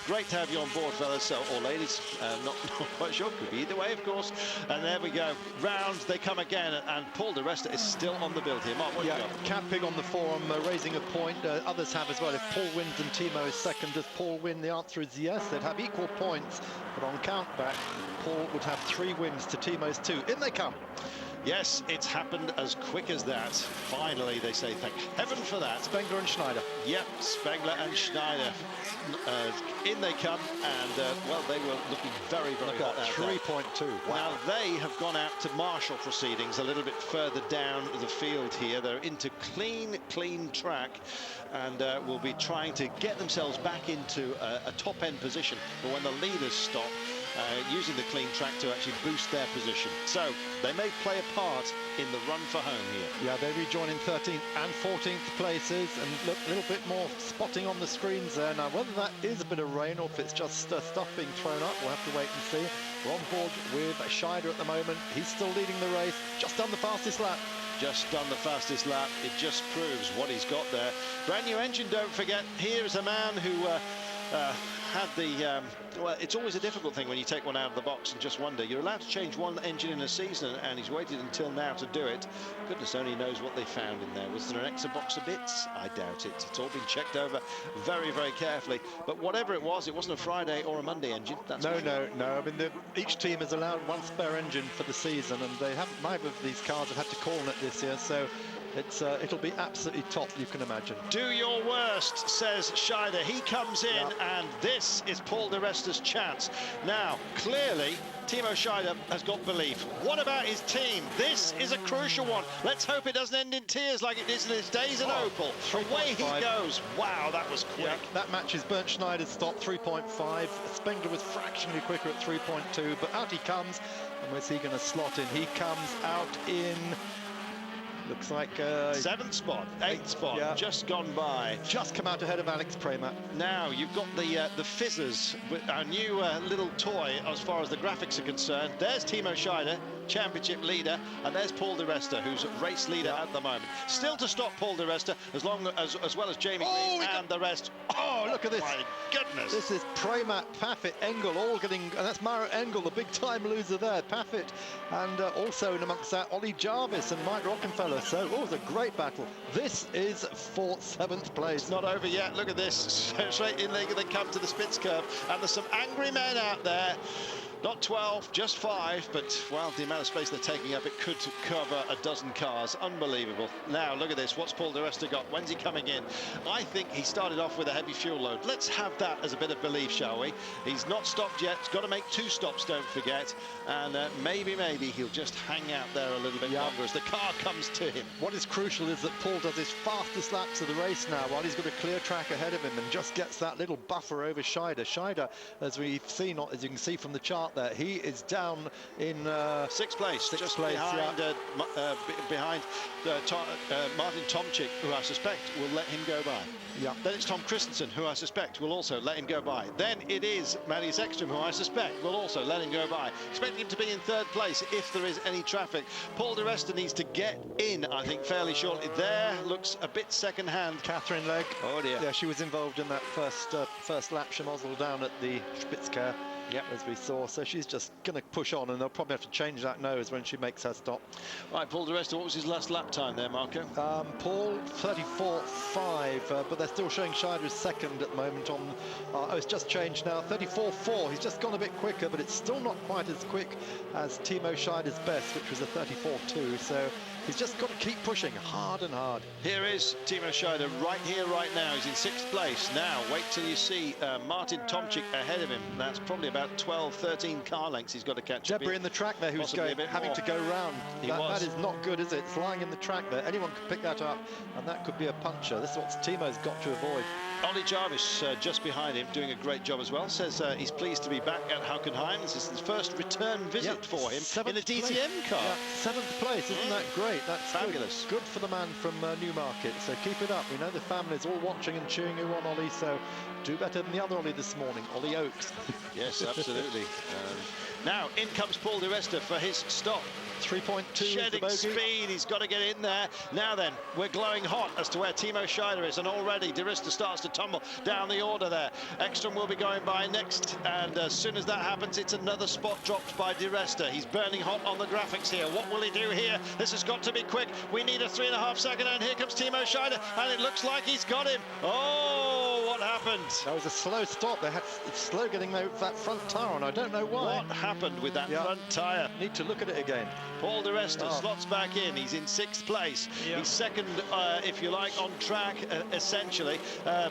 Great to have you on board, fellas, or ladies, not quite sure, could be either way, of course. And there we go, rounds, they come again, and Paul di Resta is still on the build here. Mark, what you got? Camping on the forum, raising a point. Others have as well. If Paul wins and Timo is second, does Paul win? The answer is yes. They'd have equal points, but on countback, Paul would have 3 wins to Timo's 2. In they come. Yes, it's happened as quick as that. Finally, they say thank heaven for that. Spengler and Schneider. Yep, Spengler and Schneider. In they come, and, well, they were looking very, very hot out 3.2. Wow. Now, they have gone out to marshal proceedings a little bit further down the field here. They're into clean track, and will be trying to get themselves back into a top-end position for when the leaders stop. Using the clean track to actually boost their position. So they may play a part in the run for home here. Yeah, they rejoin in 13th and 14th places, and look, a little bit more spotting on the screens there. Now, whether that is a bit of rain or if it's just stuff being thrown up, we'll have to wait and see. We're on board with Scheider at the moment. He's still leading the race, just done the fastest lap. Just done the fastest lap. It just proves what he's got there. Brand new engine, don't forget. Here's a man who had the well, it's always a difficult thing when you take one out of the box and just wonder. You're allowed to change one engine in a season, and he's waited until now to do it. Goodness only knows what they found in there. Was there an extra box of bits? I doubt it. It's all been checked over very, very carefully. But whatever it wasn't a Friday or a Monday engine. That's no. I mean, each team has allowed one spare engine for the season, and they haven't. Neither of these cars have had to call on it this year, so it'll be absolutely top, you can imagine. Do your worst, says Scheider. He comes in, and this is Paul di Resta's chance. Now, clearly, Timo Scheider has got belief. What about his team? This is a crucial one. Let's hope it doesn't end in tears like it did in his days at Opel. Away he goes. Wow, that was quick. Yeah, that matches Bernd Schneider's stop, 3.5. Spengler was fractionally quicker at 3.2, but out he comes. And where's he going to slot in? He comes out in... Looks like 7th spot, 8th spot, yeah. Just gone by. Just come out ahead of Alex Premat. Now you've got the fizzers, our new little toy as far as the graphics are concerned. There's Timo Scheider, championship leader, and there's Paul di Resta, who's race leader at the moment. Still to stop Paul di Resta, as well as Jamie Green and the rest. Oh, look at this! My goodness! This is Premat, Paffett, Engel, all getting, and that's Maro Engel, the big-time loser there. Paffett, and also in amongst that, Ollie Jarvis and Mike Rockenfeller. So, it was a great battle. This is for 7th place. It's not over yet. Look at this. Straight in, they come to the Spitz curve, and there's some angry men out there. Not 12, just 5, but, well, the amount of space they're taking up, it could cover a dozen cars. Unbelievable. Now, look at this. What's Paul di Resta got? When's he coming in? I think he started off with a heavy fuel load. Let's have that as a bit of belief, shall we? He's not stopped yet. He's got to make 2 stops, don't forget. And maybe he'll just hang out there a little bit longer as the car comes to him. What is crucial is that Paul does his fastest laps of the race now, while he's got a clear track ahead of him, and just gets that little buffer over Scheider. Scheider, as we've seen, as you can see from the chart there, he is down in 6th place, just behind Martin Tomczyk, who I suspect will let him go by. Yeah. Then it's Tom Christensen, who I suspect will also let him go by. Then it is Magnus Ekström, who I suspect will also let him go by. Expecting him to be in 3rd place if there is any traffic. Paul di Resta needs to get in, I think, fairly shortly. There looks a bit second-hand. Catherine Legg. Oh dear. Yeah, she was involved in that first lap Schmozzle down at the Spitzker. Yep. As we saw, so she's just going to push on, and they'll probably have to change that nose when she makes her stop. Right, Paul di Resta, what was his last lap time there, Marco? Paul, 34.5, but they're still showing Scheider as second at the moment on... oh, it's just changed now, 34.4. He's just gone a bit quicker, but it's still not quite as quick as Timo Scheider's best, which was a 34.2, so... He's just got to keep pushing hard and hard. Here is Timo Scheider right here, right now. He's in 6th place. Now, wait till you see Martin Tomczyk ahead of him. That's probably about 12, 13 car lengths he's got to catch. Debris in the track there, who's having to go round. That is not good, is it? It's lying in the track there. Anyone could pick that up, and that could be a puncher. This is what Timo's got to avoid. Ollie Jarvis just behind him, doing a great job as well. Says he's pleased to be back at Hockenheim. This is his first return visit for him in a DTM car. Yeah, 7th place, isn't that great? That's fabulous. Good for the man from Newmarket. So keep it up. We know the family's all watching and cheering you on, Ollie. So do better than the other Ollie this morning, Ollie Oakes. Yes, absolutely. Now in comes Paul di Resta for his stop. 3.2 shedding speed. He's got to get in there. Now then, we're glowing hot as to where Timo Scheider is, and already De Rista starts to tumble down the order there. Ekstrom will be going by next, and as soon as that happens, it's another spot dropped by De Rista. He's burning hot on the graphics here. What will he do here? This has got to be quick. We need a 3.5 second, and here comes Timo Scheider, and it looks like he's got him. Oh, what happened? That was a slow stop. They had slow getting that front tyre on. I don't know why. What happened with that front tyre? Need to look at it again. Paul De Resta slots back in. He's in 6th place. He's second, if you like, on track, essentially,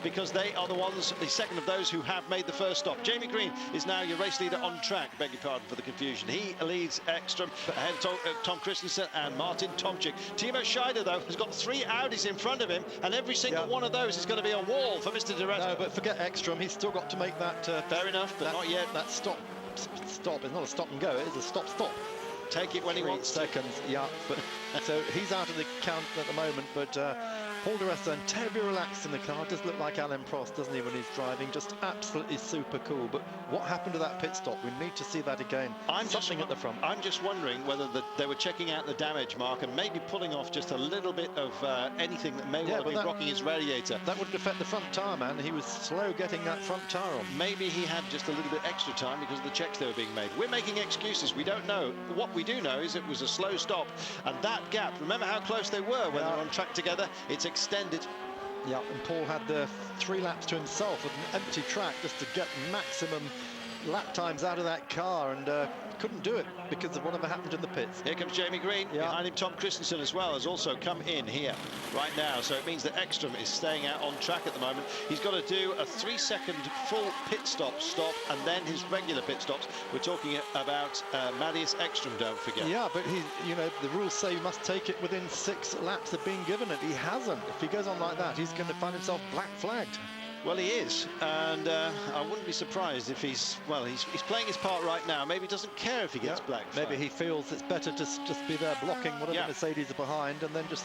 because they are the second of those who have made the first stop. Jamie Green is now your race leader on track. Beg your pardon for the confusion. He leads Ekstrom ahead of Tom Christensen and Martin Tomczyk. Timo Scheider, though, has got 3 Audis in front of him, and every single one of those is going to be a wall for Mr. De Resta. No, but forget Ekstrom. He's still got to make that. Fair enough, but not yet. That stop. It's not a stop and go. It is a stop. Take it when he wants. 3 seconds. Yeah, but so he's out of the count at the moment. But Paul De Resta and terribly relaxed in the car. Does look like Alain Prost, doesn't he, when he's driving? Just absolutely super cool. But what happened to that pit stop? We need to see that again. Something at the front. I'm just wondering whether they were checking out the damage mark and maybe pulling off just a little bit of anything that may well have been blocking his radiator. That wouldn't affect the front tyre, man. He was slow getting that front tyre on. Maybe he had just a little bit extra time because of the checks that were being made. We're making excuses. We don't know. What we do know is it was a slow stop, and that gap, remember how close they were when they were on track together? It's extended. Yeah, and Paul had the 3 laps to himself with an empty track just to get maximum lap times out of that car, and couldn't do it because of whatever happened in the pits. Here comes Jamie Green. Behind him, Tom Christensen as well has also come in here right now. So it means that Ekstrom is staying out on track at the moment. He's got to do a 3-second full pit stop, and then his regular pit stops. We're talking about Matthias Ekstrom, don't forget. Yeah, but the rules say he must take it within 6 laps of being given it. He hasn't. If he goes on like that, he's going to find himself black flagged. Well, he is, and I wouldn't be surprised if he's playing his part right now. Maybe he doesn't care if he gets black flag. Maybe he feels it's better to just be there blocking whatever Mercedes are behind, and then just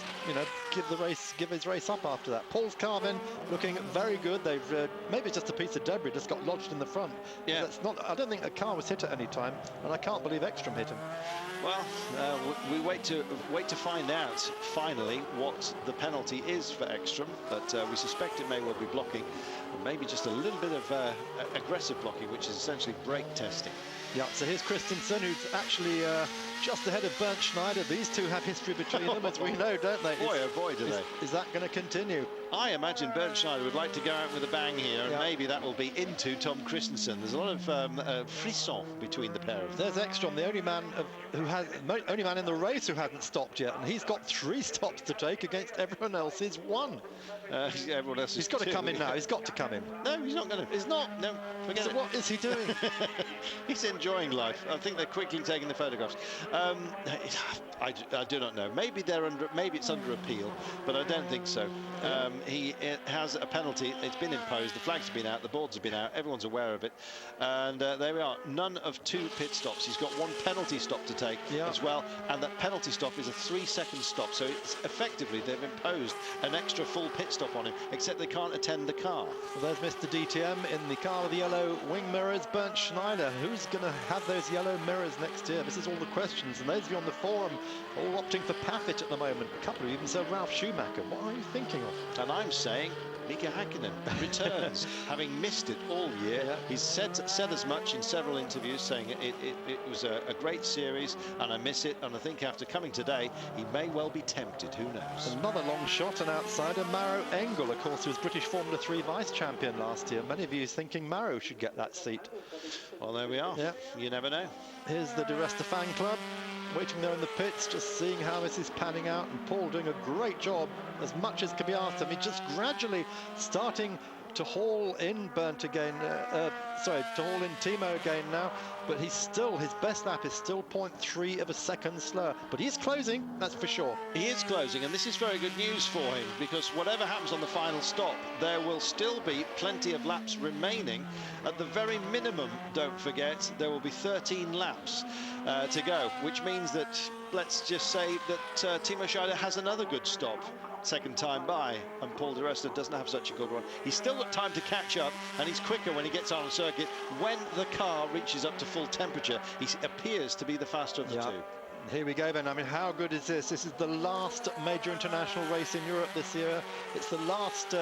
give his race up after that. Paul's car then looking very good. They've maybe it's just a piece of debris just got lodged in the front. Yeah, that's not. I don't think a car was hit at any time, and I can't believe Ekstrom hit him. Well, we wait to find out finally what the penalty is for Ekstrom, but we suspect it may well be blocking, and maybe just a little bit of aggressive blocking, which is essentially brake testing. Yeah, so here's Christensen, who's actually just ahead of Bernd Schneider. These two have history between them, as we know, don't they? Boy, oh boy, do they. Is that going to continue? I imagine Bernd Schneider would like to go out with a bang here, and maybe that will be into Tom Christensen. There's a lot of frisson between the pair of them. There's Ekstrom, the only man only man in the race who hadn't stopped yet, and he's got 3 stops to take against everyone else's 1. Everyone else he's got to come in now. He's got to come in. No, he's not going to. He's not. No, forget it. What is he doing? He's enjoying life. I think they're quickly taking the photographs. I do not know. Maybe it's under appeal, but I don't think so. He has a penalty. It's been imposed. The flags have been out. The boards have been out. Everyone's aware of it. And there we are. None of 2 pit stops. He's got 1 penalty stop to take as well. And that penalty stop is a 3-second stop. So it's effectively they've imposed an extra full pit stop on him, except they can't attend the car. Well, there's Mr. DTM in the car with the yellow wing mirrors. Bernd Schneider. Who's going to have those yellow mirrors next year? This is all the questions. And those of you on the forum all opting for Paffett at the moment. A couple of even said Ralf Schumacher. What are you thinking of? And I'm saying Mika Häkkinen returns, having missed it all year. He's said as much in several interviews, saying it was a great series and I miss it, and I think after coming today he may well be tempted. Who knows? Another long shot, an outsider, Maro Engel, of course, who was British Formula 3 vice champion last year. Many of you thinking Maro should get that seat. Well, there we are. You never know. Here's the De Resta fan club waiting there in the pits, just seeing how this is panning out, and Paul doing a great job, as much as can be asked of him. He's just gradually starting to haul in Bernd again, to haul in Timo again now, but his best lap is still 0.3 of a second slower, but he is closing, that's for sure. He is closing, and this is very good news for him, because whatever happens on the final stop, there will still be plenty of laps remaining. At the very minimum, don't forget, there will be 13 laps to go, which means that, let's just say that Timo Scheider has another good stop second time by, and Paul De Resta doesn't have such a good one. He's still got time to catch up, and he's quicker when he gets on a circuit. When the car reaches up to full temperature, he appears to be the faster of the two. Here we go, Ben. I mean, how good is this? This is the last major international race in Europe this year. It's the last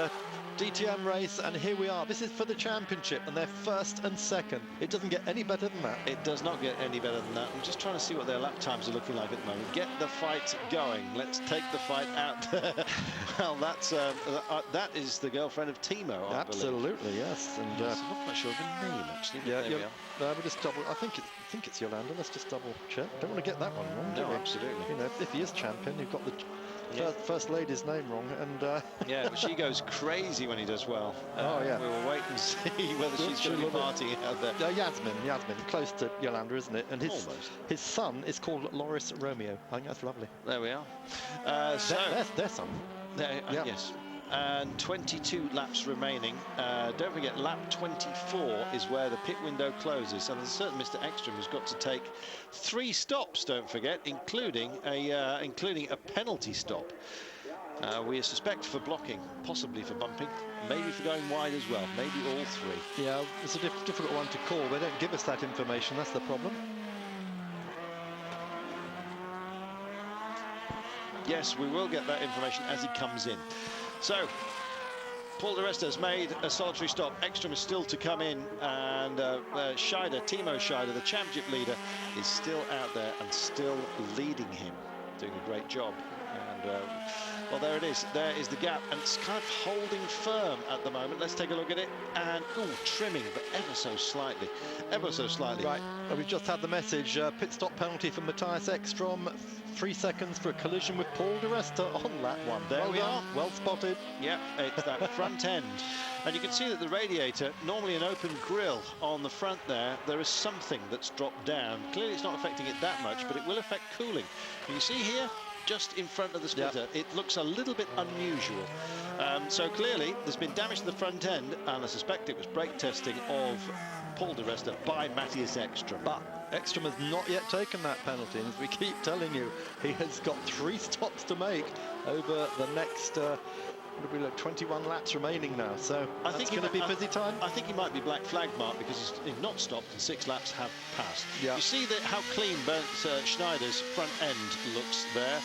DTM race, and here we are. This is for the championship, and they're first and second. It doesn't get any better than that. It does not get any better than that. I'm just trying to see what their lap times are looking like at the moment. Get the fight going. Let's take the fight out there. Well, that is the girlfriend of Timo, I Absolutely, believe. yes. And I'm not quite sure of her name, actually. yeah, there we are. we'll just double. I think it's Yolanda. Let's just double check. Don't want to get that one wrong, do No, we? absolutely. You know, if he is champion, you've got the first lady's name wrong, and yeah, but she goes crazy when he does well. Oh yeah. We will wait and see whether she's going to be partying out there. Yasmin, close to Yolanda, isn't it? And his son is called Loris Romeo. I think that's lovely. There we are. So their son. Yes. And 22 laps remaining. Don't forget, lap 24 is where the pit window closes, and there's a certain Mr. Ekstrom who's got to take 3 stops, don't forget, including a penalty stop. We suspect for blocking, possibly for bumping, maybe for going wide as well, maybe all 3. Yeah, it's a difficult one to call. They don't give us that information, that's the problem. Yes, we will get that information as he comes in. So, Paul di Resta has made a solitary stop. Ekstrom is still to come in, and Timo Scheider, the championship leader, is still out there and still leading him, doing a great job. And well, there it is. There is the gap, and it's kind of holding firm at the moment. Let's take a look at it. And trimming, but ever so slightly, ever so slightly. Right. Well, we've just had the message. Pit stop penalty for Matthias Ekstrom. 3 seconds for a collision with Paul di Resta on lap 1. There we are. Well spotted. Yeah, it's that front end. And you can see that the radiator, normally an open grille on the front there is something that's dropped down. Clearly it's not affecting it that much, but it will affect cooling. You see here, just in front of the splitter, it looks a little bit unusual. So clearly there's been damage to the front end, and I suspect it was brake testing of Paul di Resta by Matthias Ekstrom. But Ekstrom has not yet taken that penalty, and as we keep telling you, he has got 3 stops to make over the next 21 laps remaining now, so I think it's going to be busy time. I think he might be black flag marked because he's not stopped and 6 laps have passed. Yeah. You see how clean Bernd Schneider's front end looks there.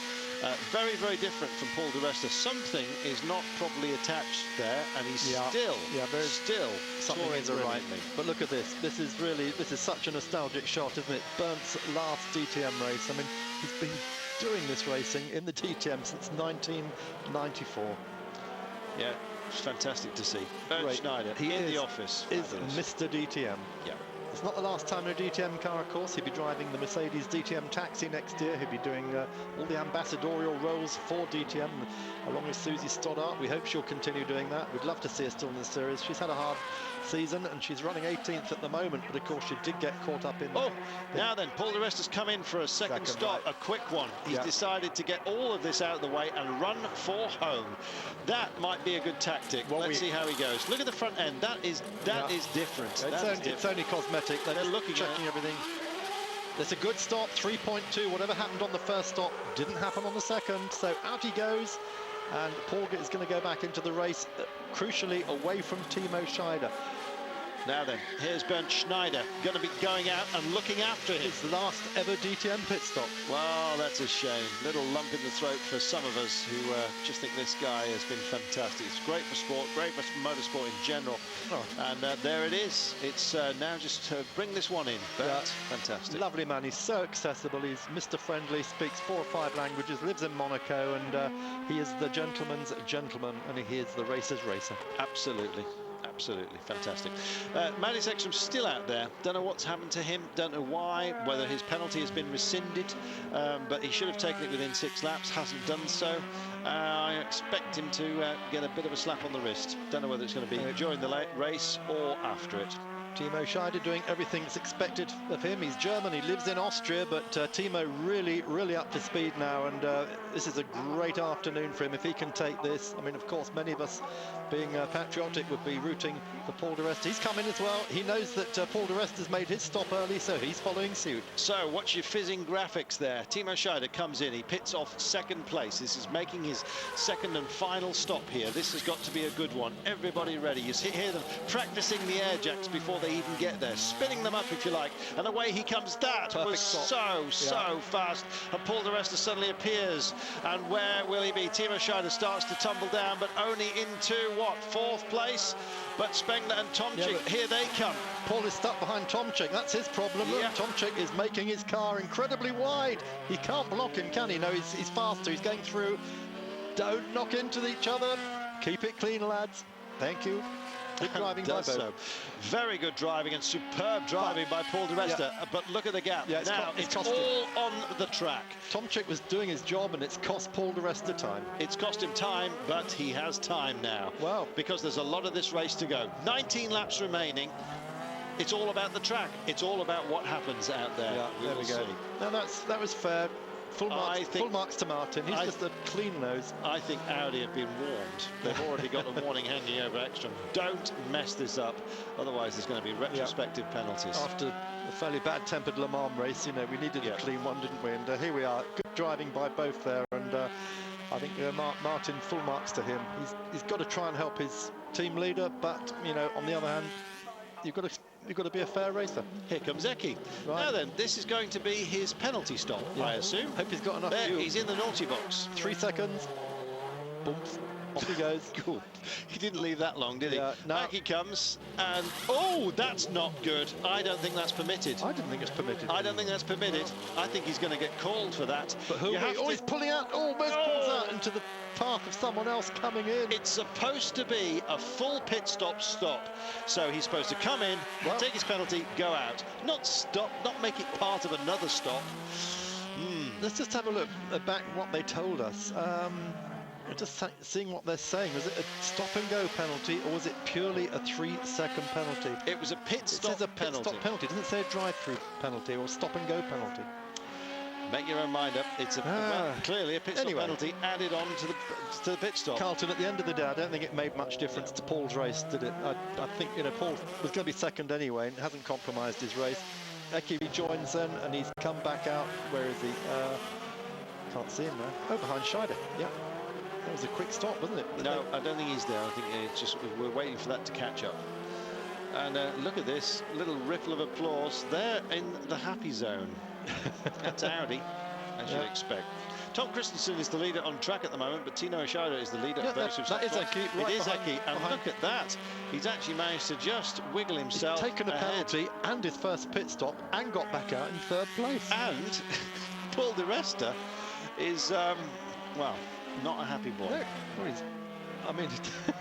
Very, very different from Paul di Resta. Something is not properly attached there, and he's still something is right. But look at this. This is such a nostalgic shot, isn't it? Berndt last DTM race. I mean, he's been doing this racing in the DTM since 1994. Yeah, it's fantastic to see. Bernd Schneider in the office. Is Mr. DTM. Yeah. It's not the last time in a DTM car, of course. He'll be driving the Mercedes DTM Taxi next year. He'll be doing all the ambassadorial roles for DTM, along with Susie Stoddart. We hope she'll continue doing that. We'd love to see her still in the series. She's had a hard season, and she's running 18th at the moment, but of course she did get caught up in... Now then, Paul di Resta's come in for a second stop, a quick one. He's decided to get all of this out of the way and run for home. That might be a good tactic. Let's see how he goes. Look at the front end. That is different. It's only cosmetic. They're looking, checking everything. There's a good stop, 3.2. Whatever happened on the first stop didn't happen on the second. So out he goes, and Paul is going to go back into the race, crucially away from Timo Scheider. Now then, here's Bernd Schneider going to be going out and looking after him. His last ever DTM pit stop. Well, that's a shame. Little lump in the throat for some of us who just think this guy has been fantastic. It's great for sport, great for motorsport in general. And there it is. It's now just to bring this one in. Fantastic. Lovely man. He's so accessible. He's Mr. Friendly, speaks 4 or 5 languages, lives in Monaco, and he is the gentleman's gentleman, and he is the racer's racer. Absolutely. Absolutely fantastic. Matthias Ekstrom's still out there. Don't know what's happened to him. Don't know why. Whether his penalty has been rescinded, but he should have taken it within 6 laps. Hasn't done so. I expect him to get a bit of a slap on the wrist. Don't know whether it's going to be during the race or after it. Timo Scheider doing everything that's expected of him. He's German, he lives in Austria, but Timo really up to speed now, and this is a great afternoon for him if he can take this. I mean, of course, many of us, being patriotic, would be rooting for Paul di Resta. He's come in as well. He knows that Paul di Resta's made his stop early, so he's following suit. So, watch your fizzing graphics there. Timo Scheider comes in, he pits off 2nd place. This is making his 2nd and final stop here. This has got to be a good one. Everybody ready. You hear them practicing the air jacks before they even get there, spinning them up, if you like, and away he comes. That Perfect was stop. so fast, and Paul di Resta suddenly appears, and where will he be? Timo Scheider starts to tumble down, but only into, what, 4th place? But Spengler and Tomczyk, here they come. Paul is stuck behind Tomczyk. That's his problem. Look, Tomczyk is making his car incredibly wide. He can't block him, can he? No, he's faster. He's going through. Don't knock into each other. Keep it clean, lads. Thank you. Good driving by both. So. Very good driving and superb driving by Paul di Resta. But look at the gap. Now it's all on the track. Tomczyk was doing his job, and it's cost Paul di Resta time. It's cost him time, but he has time now. Wow. Because there's a lot of this race to go. 19 laps remaining. It's all about the track. It's all about what happens out there. Yeah, there we go. No, that was fair. Full marks to Martin. He's just a clean nose. I think Audi have been warned. They've already got a warning hanging over Ekstrom. Don't mess this up, otherwise there's going to be retrospective penalties. After a fairly bad-tempered Le Mans race, you know, we needed a clean one, didn't we? And here we are. Good driving by both there, and I think Martin, full marks to him. He's got to try and help his team leader, but you know, on the other hand, you've got to be a fair racer. Here comes Eki. Right. Now then, this is going to be his penalty stop, I assume. Hope he's got enough there, fuel. He's in the naughty box. 3 seconds. Bumps. Off he goes. Cool. He didn't leave that long, did he? No. Back he comes, and oh, that's not good. I don't think that's permitted. I didn't think it's permitted. I don't think that's permitted. I think he's going to get called for that. But he's pulling out. Almost pulls out into the path of someone else coming in. It's supposed to be a full pit stop. So he's supposed to come in, take his penalty, go out. Not stop, not make it part of another stop. Let's just have a look back what they told us. Just seeing what they're saying. Was it a stop-and-go penalty, or was it purely a 3-second penalty? It was a pit stop penalty. It says a pit stop penalty. It doesn't say a drive-through penalty or a stop-and-go penalty. Make your own mind up. It's clearly a pit stop penalty added on to the pit stop. Carlton, at the end of the day, I don't think it made much difference to Paul's race, did it? I think, you know, Paul was going to be second anyway and hasn't compromised his race. Eki rejoins then, and he's come back out. Where is he? Can't see him now. Oh, behind Scheider. Yeah. That was a quick stop, wasn't it? No, I don't think he's there. I think it's just we're waiting for that to catch up. And look at this little ripple of applause. They're in the happy zone. That's Audi, as you'd expect. Tom Christensen is the leader on track at the moment, but Timo Scheider is the leader. That is Eki. It is Eki, and look at that. He's actually managed to just wiggle himself. He's taken a penalty and his first pit stop and got back out in 3rd place. And Paul di Resta is, well, not a happy boy. No, I mean,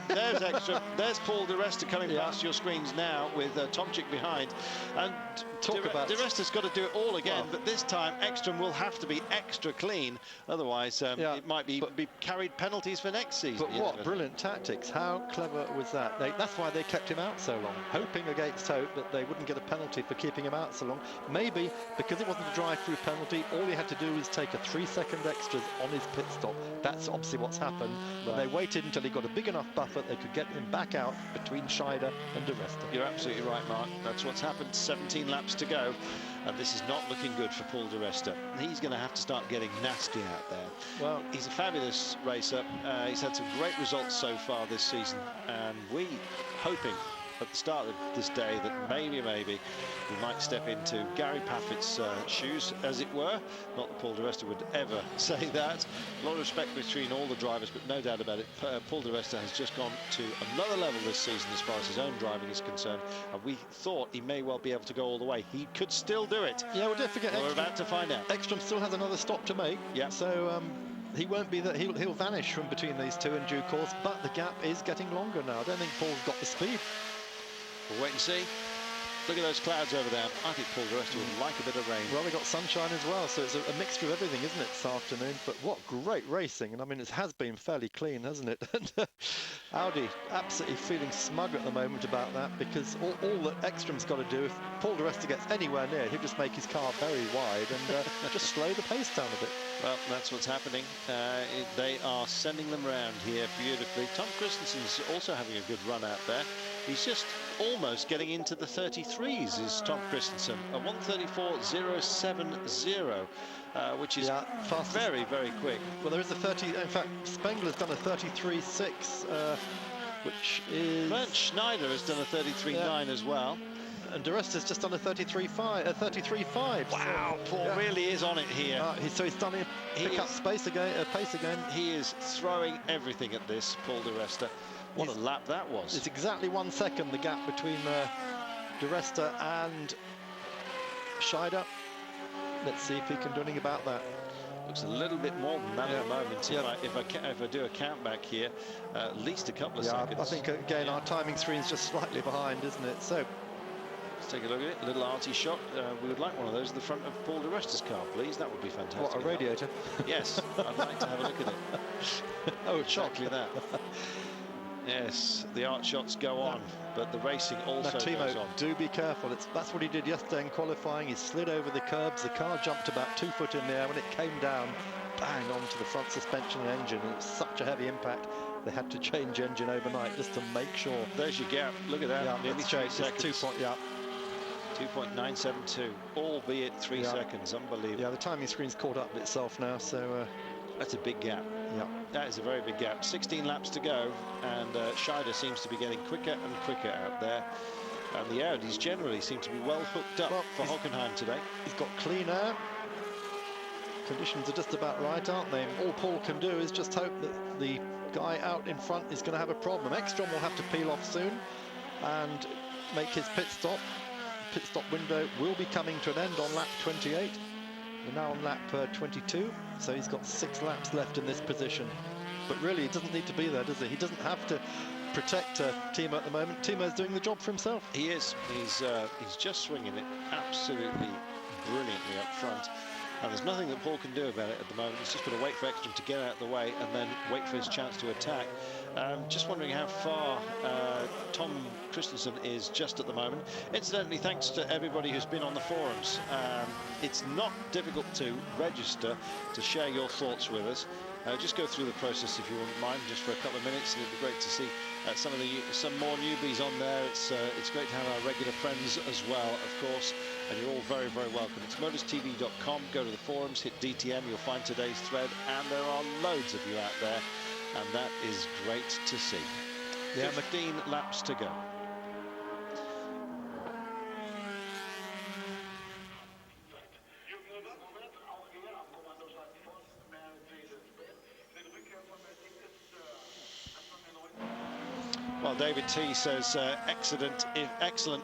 there's extra. There's Paul di Resta coming past your screens now with Tomczyk behind, and di Resta's got to do it all again. But this time, Ekstrom will have to be extra clean, otherwise it might be carried penalties for next season. But what brilliant tactics! How clever was that? That's why they kept him out so long, hoping against hope that they wouldn't get a penalty for keeping him out so long. Maybe because it wasn't a drive-through penalty, all he had to do was take a 3-second extras on his pit stop. That's obviously what's happened. Right. They waited until he got a big enough buffer they could get him back out between Scheider and di Resta. You're absolutely right, Mark. That's what's happened. 17 laps to go, and this is not looking good for Paul di Resta. He's going to have to start getting nasty out there. Well, he's a fabulous racer. He's had some great results so far this season, and we hoping at the start of this day that maybe we might step into Gary Paffett's shoes, as it were. Not that Paul di Resta would ever say that. A lot of respect between all the drivers, but no doubt about it, Paul di Resta has just gone to another level this season as far as his own driving is concerned, and we thought he may well be able to go all the way. He could still do it. Yeah, well, don't forget, we're about to find out. Ekstrom still has another stop to make. Yeah. So he won't be that. He'll vanish from between these two in due course, but the gap is getting longer now. I don't think Paul's got the speed. We'll wait and see. Look at those clouds over there. I think Paul di Resta would like a bit of rain. Well, we got sunshine as well, so it's a mixture of everything, isn't it, this afternoon? But what great racing. And I mean, it has been fairly clean, hasn't it? And Audi absolutely feeling smug at the moment about that, because all that Ekstrom's got to do, if Paul di Resta gets anywhere near, he'll just make his car very wide and just slow the pace down a bit. Well, that's what's happening. They are sending them around here beautifully. Tom Christensen's also having a good run out there. He's just almost getting into the 33s, is Tom Christensen. A 1:34.070, which is very, very quick. Well, there is a 30. In fact, Spengler's done a 33.6, which is. Bernd Schneider has done a 33.9 as well. And De Resta's just done a 33.5. Wow, so, Paul really is on it here. So he's done it. Pick up pace again. He is throwing everything at this, Paul De Resta. What a lap that was. It's exactly 1 second, the gap between De Resta and Scheider. Let's see if he can do anything about that. Looks a little bit more than that at the moment. If I do a count back here, at least a couple of seconds. I think again our timing screen's just slightly behind, isn't it? So let's take a look at it. A little arty shot. We would like one of those at the front of Paul De Resta's car, please. That would be fantastic. What, a radiator? Yes, I'd like to have a look at it. Oh, exactly that. Yes, the art shots go on, but the racing also goes on. Do be careful. That's what he did yesterday in qualifying. He slid over the curbs. The car jumped about 2 foot in the air. When it came down, bang onto the front suspension and engine. And it was such a heavy impact. They had to change engine overnight just to make sure. There's your gap. Look at that. Yeah, nearly 3 seconds. 2.972, albeit 3 seconds. Unbelievable. Yeah, the timing screen's caught up with itself now. So that's a big gap. Yeah, that is a very big gap. 16 laps to go, and Scheider seems to be getting quicker and quicker out there. And the Audis generally seem to be well hooked up for Hockenheim today. He's got clean air. Conditions are just about right, aren't they? All Paul can do is just hope that the guy out in front is going to have a problem. Ekstrom will have to peel off soon and make his pit stop. Pit stop window will be coming to an end on lap 28. We're now on lap 22, so he's got 6 laps left in this position. But really, he doesn't need to be there, does he? He doesn't have to protect Timo at the moment. Timo's doing the job for himself. He is. He's just swinging it absolutely brilliantly up front. And there's nothing that Paul can do about it at the moment. He's just got to wait for Ekstrom to get out of the way and then wait for his chance to attack. Just wondering how far Tom Christensen is just at the moment. Incidentally, thanks to everybody who's been on the forums. It's not difficult to register to share your thoughts with us. Just go through the process if you wouldn't mind, just for a couple of minutes, and it'd be great to see some more newbies on there. It's great to have our regular friends as well, of course, and you're all very, very welcome. It's motorstv.com. Go to the forums, hit DTM, you'll find today's thread, and there are loads of you out there, and that is great to see. Yeah, 15 laps to go. Well, David T says, excellent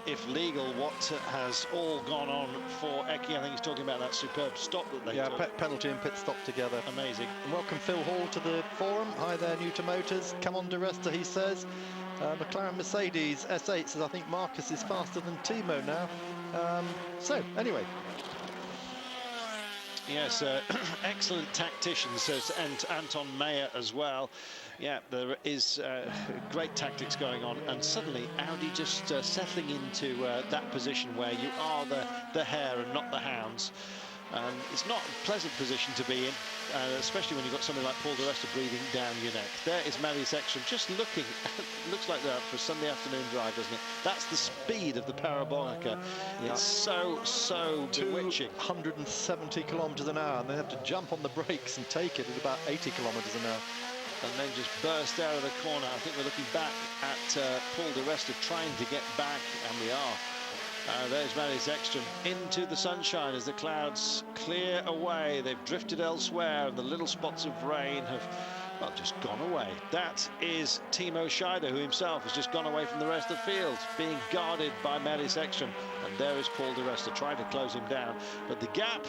if legal. What has all gone on for Eki? I think he's talking about that superb stop that they took. Penalty and pit stop together. Amazing. And welcome Phil Hall to the forum. Hi there, new to motors. Come on, De Resta, he says. McLaren Mercedes S8 says, I think Marcus is faster than Timo now. So, anyway. Yes, excellent tactician, says Anton Mayer as well. Yeah, there is great tactics going on, and suddenly Audi just settling into that position where you are the hare and not the hounds. It's not a pleasant position to be in, especially when you've got something like Paul De Resta breathing down your neck. There is Marius Ekstrom just looking, looks like they're out for a Sunday afternoon drive, doesn't it? That's the speed of the Parabolica. Yeah. It's so bewitching. 270 kilometres an hour, and they have to jump on the brakes and take it at about 80 kilometres an hour. And then just burst out of the corner. I think we're looking back at Paul De Resta trying to get back, and we are. There's Marius Ekstrom into the sunshine as the clouds clear away. They've drifted elsewhere, and the little spots of rain have, well, just gone away. That is Timo Scheider, who himself has just gone away from the rest of the field, being guarded by Marius Ekstrom. And there is Paul De Resta trying to close him down. But the gap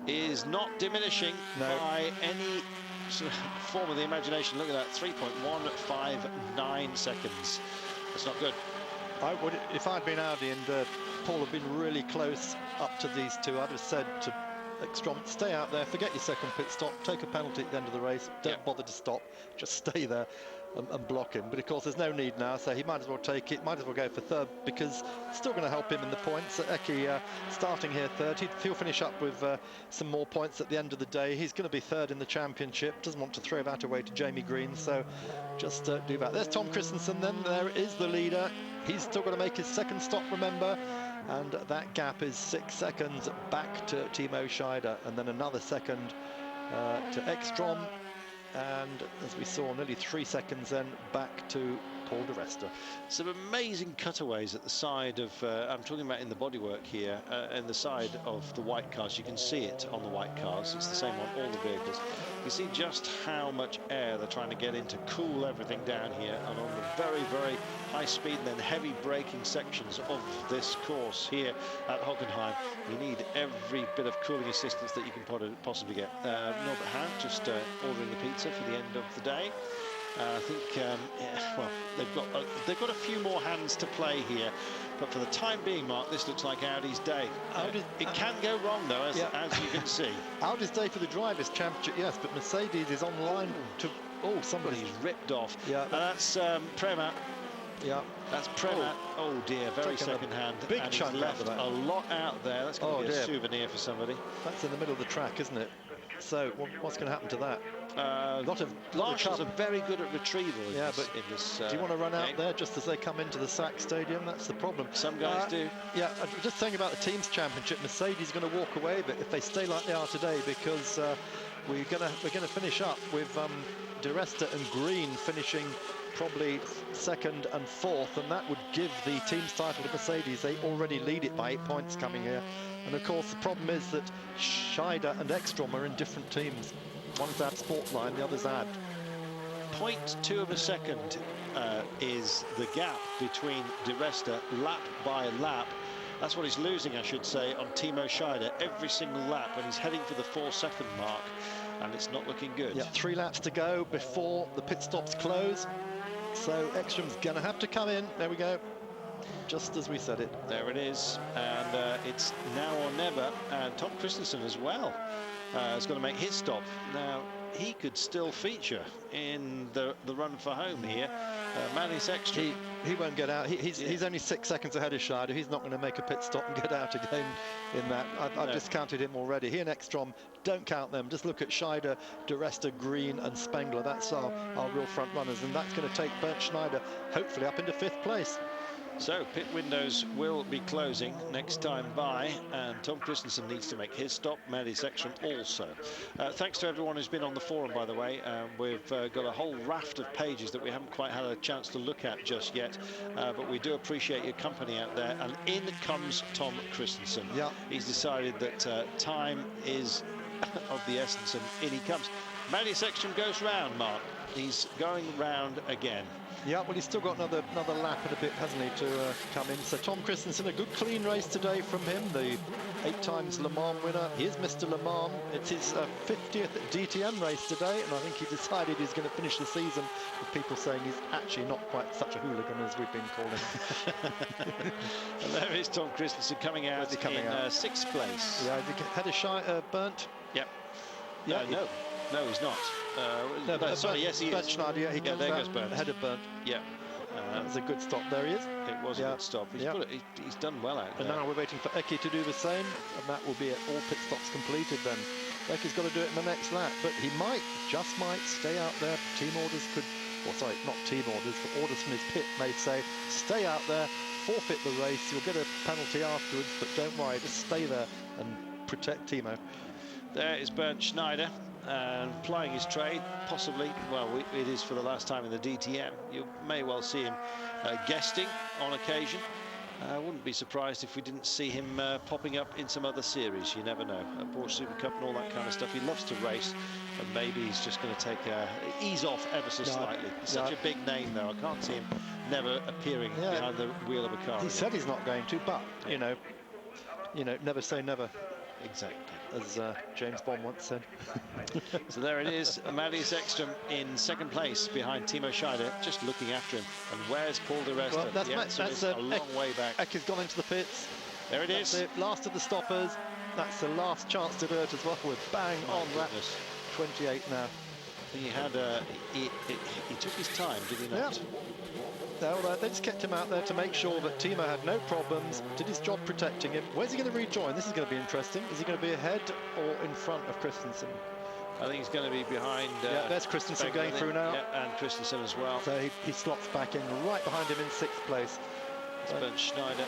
is not diminishing by any sort of form of the imagination. Look at that, 3.159 seconds. That's not good. I would, if I'd been Audi and Paul had been really close up to these two, I'd have said to Ekstrom, stay out there, forget your second pit stop, take a penalty at the end of the race, don't bother to stop, just stay there and block him. But of course there's no need now, so he might as well take it, might as well go for third, because it's still going to help him in the points. Eki starting here third, he'll finish up with some more points at the end of the day. He's going to be third in the championship, doesn't want to throw that away to Jamie Green, so just do that. There's Tom Christensen then, there is the leader. He's still got to make his second stop, remember, and that gap is 6 seconds back to Timo Scheider, and then another second to Ekstrom, and as we saw, nearly 3 seconds then back to Paul di Resta. Some amazing cutaways at the side of, I'm talking about in the bodywork here, in the side of the white cars. You can see it on the white cars. It's the same on all the vehicles. You see just how much air they're trying to get in to cool everything down here. And on the very, very high speed and then heavy braking sections of this course here at Hockenheim, you need every bit of cooling assistance that you can possibly get. Norbert Hahn just ordering the pizza for the end of the day. I think, yeah, well, they've got a few more hands to play here, but for the time being, Mark, this looks like Audi's day. It can go wrong, though, as you can see. Audi's day for the Drivers' Championship, yes, but Mercedes is on line to... Oh, somebody's ripped off. Yeah, that's Prema. Yeah, that's Prema. Oh dear, very second-hand. Big and chunk he's left a lot out there. That's going to be a souvenir for somebody. That's in the middle of the track, isn't it? So what's going to happen to that? Marshals are very good at retrieval. But in this, do you want to run out there just as they come into the SAC Stadium? That's the problem. Some guys do. Yeah, just saying about the Teams Championship, Mercedes is going to walk away, but if they stay like they are today, because we're going to finish up with di Resta and Green finishing probably second and fourth, and that would give the team's title to Mercedes. They already lead it by 8 points coming here. And of course, the problem is that Scheider and Ekstrom are in different teams. One's at Sportline, the other's at. 0.2 of a second is the gap between di Resta lap by lap. That's what he's losing, I should say, on Timo Scheider every single lap, and he's heading for the 4-second mark, and it's not looking good. Yeah, 3 laps to go before the pit stops close. So Ekstrom's going to have to come in. There we go. Just as we said it. There it is, and it's now or never. And Tom Christensen as well is going to make his stop. Now, he could still feature in the run for home here. Magnus Ekstrom. He won't get out. He's only 6 seconds ahead of Scheider. He's not going to make a pit stop and get out again in that. I've discounted him already. He and Ekstrom, don't count them. Just look at Scheider, di Resta, Green and Spengler. That's our real front runners, and that's going to take Bernd Schneider hopefully up into 5th place. So pit windows will be closing next time by, and Tom Christensen needs to make his stop. Magnus Ekstrom also. Thanks to everyone who's been on the forum, by the way. We've got a whole raft of pages that we haven't quite had a chance to look at just yet, but we do appreciate your company out there. And in comes Tom Christensen. Yeah. He's decided that time is of the essence, and in he comes. Magnus Ekstrom goes round, Mark. He's going round again. Yeah, well, he's still got another lap and a bit, hasn't he, to come in. So Tom Christensen, a good clean race today from him, the 8 times Le Mans winner. He is Mr. Le Mans. It's his 50th DTM race today, and I think he decided he's going to finish the season with people saying he's actually not quite such a hooligan as we've been calling him. And there is Tom Christensen coming out in 6th place. Yeah, had a shy burnt. Yep. Yeah, no, he's not. Sorry, yes, he is. Bernd Schneider, yeah, he comes there out goes Bernd. ahead of Bernd. Yeah. That was a good stop. There he is. It was a good stop. He's done well out there. And now we're waiting for Eki to do the same, and that will be it. All pit stops completed then. Eki's got to do it in the next lap, but he might, just might, stay out there. Team orders could, or sorry, not team orders, but orders from his pit may say, stay out there, forfeit the race, you'll get a penalty afterwards, but don't worry, just stay there and protect Timo. There is Bernd Schneider. Plying his trade, possibly, well, it is for the last time in the DTM. You may well see him guesting on occasion. I wouldn't be surprised if we didn't see him popping up in some other series. You never know. Porsche Super Cup and all that kind of stuff. He loves to race, and maybe he's just going to take ease off ever so slightly. Such a big name, though. I can't see him never appearing behind the wheel of a car. He said he's not going to, but you know, never say never. Exactly. As James Bond once said. So there it is, Magnus Ekstrom in 2nd place behind Timo Scheider, just looking after him. And where's Paul di Resta? Well, that's a long way back. Eki's gone into the pits. There it is. It. Last of the stoppers. That's the last chance to do it as well. We're bang on lap 28 now. He had he took his time, did he not? Yeah. They just kept him out there to make sure that Timo had no problems, did his job protecting him. Where's he going to rejoin? This is going to be interesting. Is he going to be ahead or in front of Christensen? I think he's going to be behind. There's Christensen going through now. Yeah, and Christensen as well. So he slots back in right behind him in 6th place. It's Bernd Schneider.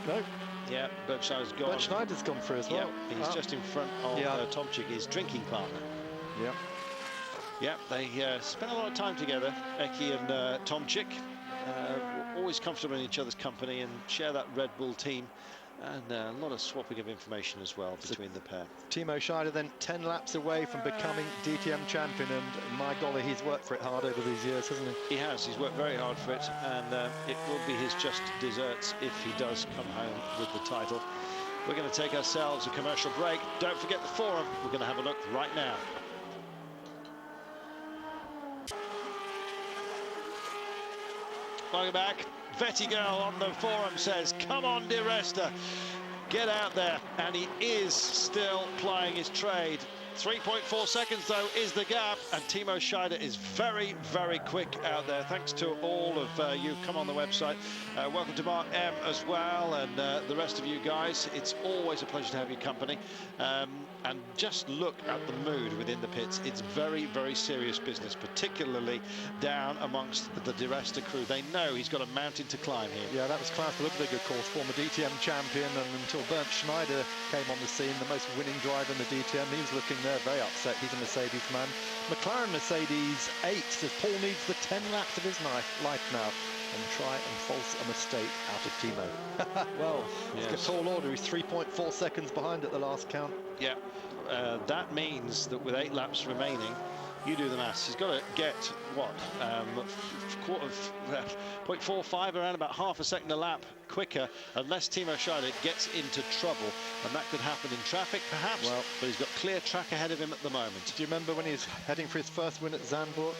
No. Yeah, Bernd Schneider's gone. Bernd Schneider's gone through as well. Yeah, he's just in front of Tomczyk, his drinking partner. Yeah. Yeah, they spent a lot of time together, Eki and Tomczyk. always comfortable in each other's company and share that Red Bull team. And a lot of swapping of information as well between the pair. Timo Scheider then 10 laps away from becoming DTM champion, and my golly, he's worked for it hard over these years, hasn't he? He has. He's worked very hard for it, and it will be his just desserts if he does come home with the title. We're going to take ourselves a commercial break. Don't forget the forum. We're going to have a look right now. Welcome back. Vetty Girl on the forum says, come on, Di Resta, get out there. And he is still plying his trade. 3.4 seconds, though, is the gap. And Timo Scheider is very, very quick out there. Thanks to all of you. Come on the website. Welcome to Mark M as well, and the rest of you guys. It's always a pleasure to have your company. And just look at the mood within the pits. It's very, very serious business, particularly down amongst the Di Resta crew. They know he's got a mountain to climb here. Yeah, that was Klaus Ludwig, of course, former DTM champion, and until Bernd Schneider came on the scene, the most winning driver in the DTM, he was looking there very upset. He's a Mercedes man. McLaren Mercedes 8 says Paul needs the 10 laps of his life now and try and force a mistake out of Timo. Well, yes. It's a tall order. He's 3.4 seconds behind at the last count. Yeah, that means that with 8 laps remaining, you do the maths. He's got to get, what, 0.45, around about half a second a lap quicker, unless Timo Scheider gets into trouble. And that could happen in traffic, perhaps, well, but he's got clear track ahead of him at the moment. Do you remember when he was heading for his first win at Zandvoort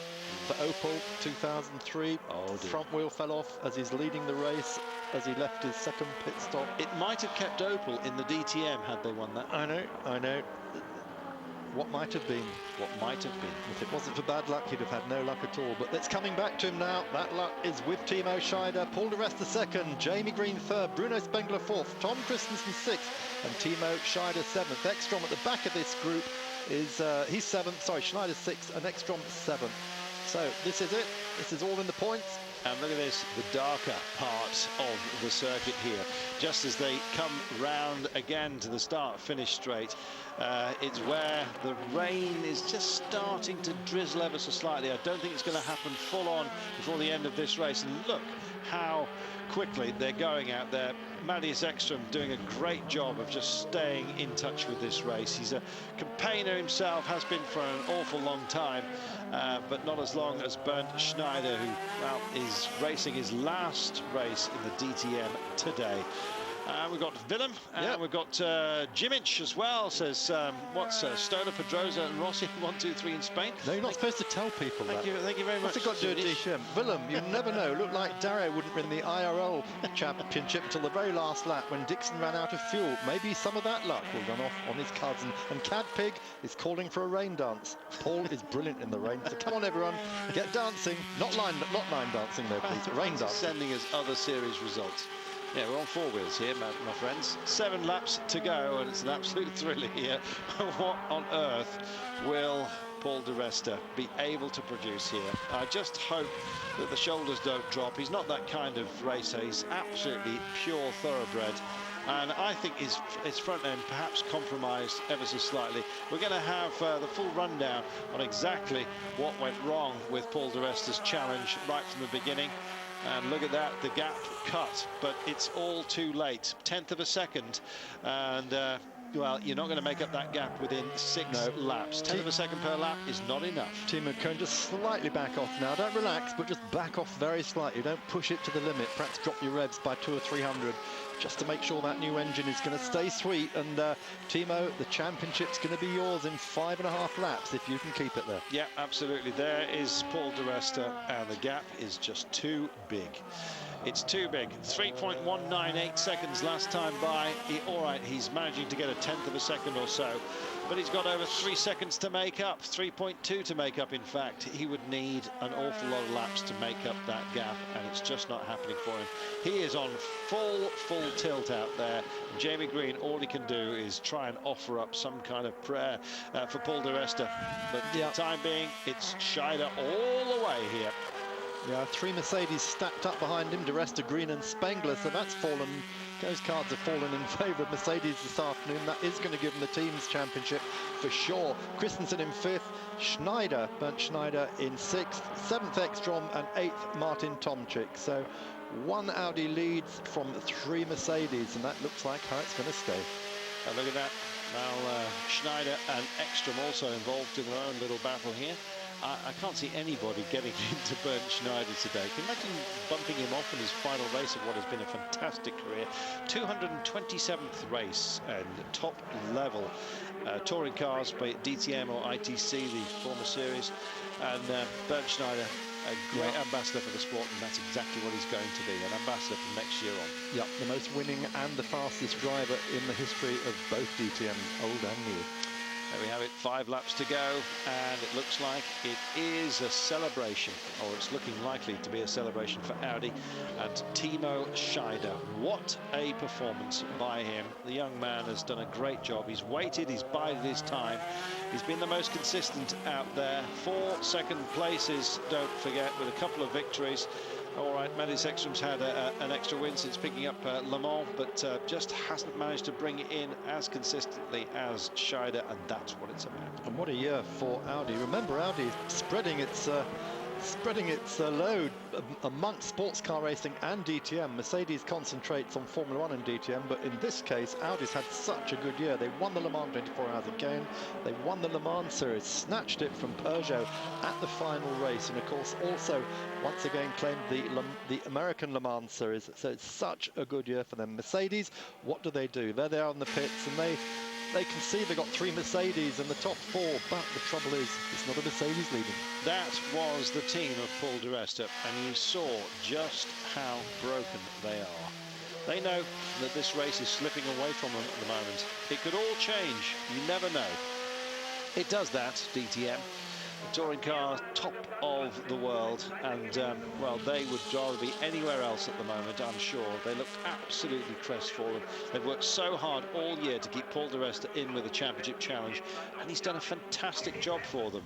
for Opel 2003? Oh, dear. Front wheel fell off as he's leading the race, as he left his second pit stop. It might have kept Opel in the DTM had they won that. I know. What might have been. What might have been. If it wasn't for bad luck, he'd have had no luck at all. But it's coming back to him now. That luck is with Timo Scheider. Paul Di Resta second, Jamie Green third, Bruno Spengler fourth, Tom Christensen sixth, and Timo Scheider seventh. Ekstrom at the back of this group is, he's seventh, sorry, Schneider's sixth, and Ekstrom seventh. So this is it. This is all in the points. And look at this, the darker part of the circuit here. Just as they come round again to the start-finish straight, it's where the rain is just starting to drizzle ever so slightly. I don't think it's going to happen full on before the end of this race. And look how quickly they're going out there. Matthias Ekstrom doing a great job of just staying in touch with this race. He's a campaigner himself, has been for an awful long time, but not as long as Bernd Schneider, who, well, is racing his last race in the DTM today. We've got Willem, and we've got Jimic as well. Says, what's Stoner, Pedrosa and Rossi, 1, 2, 3 in Spain? No, you're not supposed to tell people that. Thank you very much. What's it got to do with DTM? Willem, you never know. Looked like Dario wouldn't win the IRL championship until the very last lap when Dixon ran out of fuel. Maybe some of that luck will run off on his cousin. And Cad Pig is calling for a rain dance. Paul is brilliant in the rain. So come on, everyone, get dancing. Not line dancing, though, please. Rain dancing. Sending us other series results. Yeah, we're on 4 wheels here, my friends. 7 laps to go, and it's an absolute thriller here. What on earth will Paul Di Resta be able to produce here? I just hope that the shoulders don't drop. He's not that kind of racer. He's absolutely pure thoroughbred. And I think his front end perhaps compromised ever so slightly. We're going to have the full rundown on exactly what went wrong with Paul Di Resta's challenge right from the beginning. And look at that, the gap cut, but it's all too late. 1/10 of a second, and well, you're not going to make up that gap within 6 laps. 1/10 of a second per lap is not enough. Timo can just slightly back off now. Don't relax, but just back off very slightly. Don't push it to the limit. Perhaps drop your revs by 200 or 300, just to make sure that new engine is going to stay sweet. And Timo, the championship's going to be yours in 5.5 laps if you can keep it there. Yeah, absolutely. There is Paul Di Resta, and the gap is just too big. It's too big. 3.198 seconds last time by. All right, he's managing to get a 1/10 of a second or so, but he's got over 3 seconds to make up, 3.2 to make up, in fact. He would need an awful lot of laps to make up that gap, and it's just not happening for him. He is on full tilt out there. Jamie Green, all he can do is try and offer up some kind of prayer for Paul Di Resta. But for the time being, it's Scheider all the way here. Yeah, 3 Mercedes stacked up behind him, De Resta, Green and Spengler, so that's fallen. Those cards have fallen in favour of Mercedes this afternoon. That is going to give them the team's championship for sure. Christensen in 5th, Bernd Schneider in 6th, 7th Ekstrom and 8th Martin Tomczyk. So 1 Audi leads from 3 Mercedes, and that looks like how it's going to stay. Look at that. Now, Schneider and Ekstrom also involved in their own little battle here. I can't see anybody getting into Bernd Schneider today. Can you imagine bumping him off in his final race of what has been a fantastic career? 227th race and top level touring cars, be it DTM or ITC, the former series. And Bernd Schneider, a great ambassador for the sport, and that's exactly what he's going to be, an ambassador from next year on. Yep, the most winning and the fastest driver in the history of both DTMs, old and new. There we have it, 5 laps to go, and it looks like it is a celebration, or it's looking likely to be a celebration for Audi and Timo Scheider. What a performance by him. The young man has done a great job. He's waited, he's bided his time. He's been the most consistent out there. 4 second places, don't forget, with a couple of victories. All right, Matthias Ekstrom's had an extra win since picking up Le Mans, but just hasn't managed to bring it in as consistently as Scheider, and that's what it's about. And what a year for Audi. Remember, Audi spreading its load amongst sports car racing and DTM. Mercedes concentrates on Formula 1 and DTM, but in this case, Audi's had such a good year. They won the Le Mans 24 Hours again. They won the Le Mans Series, snatched it from Peugeot at the final race, and of course also once again claimed the American Le Mans Series. So it's such a good year for them. Mercedes, what do? There they are in the pits, and they can see they've got 3 Mercedes in the top 4, but the trouble is, it's not a Mercedes leading. That was the team of Paul Di Resta, and you saw just how broken they are. They know that this race is slipping away from them at the moment. It could all change, you never know. It does that, DTM. The touring car, top of the world, and well, they would rather be anywhere else at the moment, I'm sure. They looked absolutely crestfallen. They've worked so hard all year to keep Paul Di Resta in with a championship challenge, and he's done a fantastic job for them.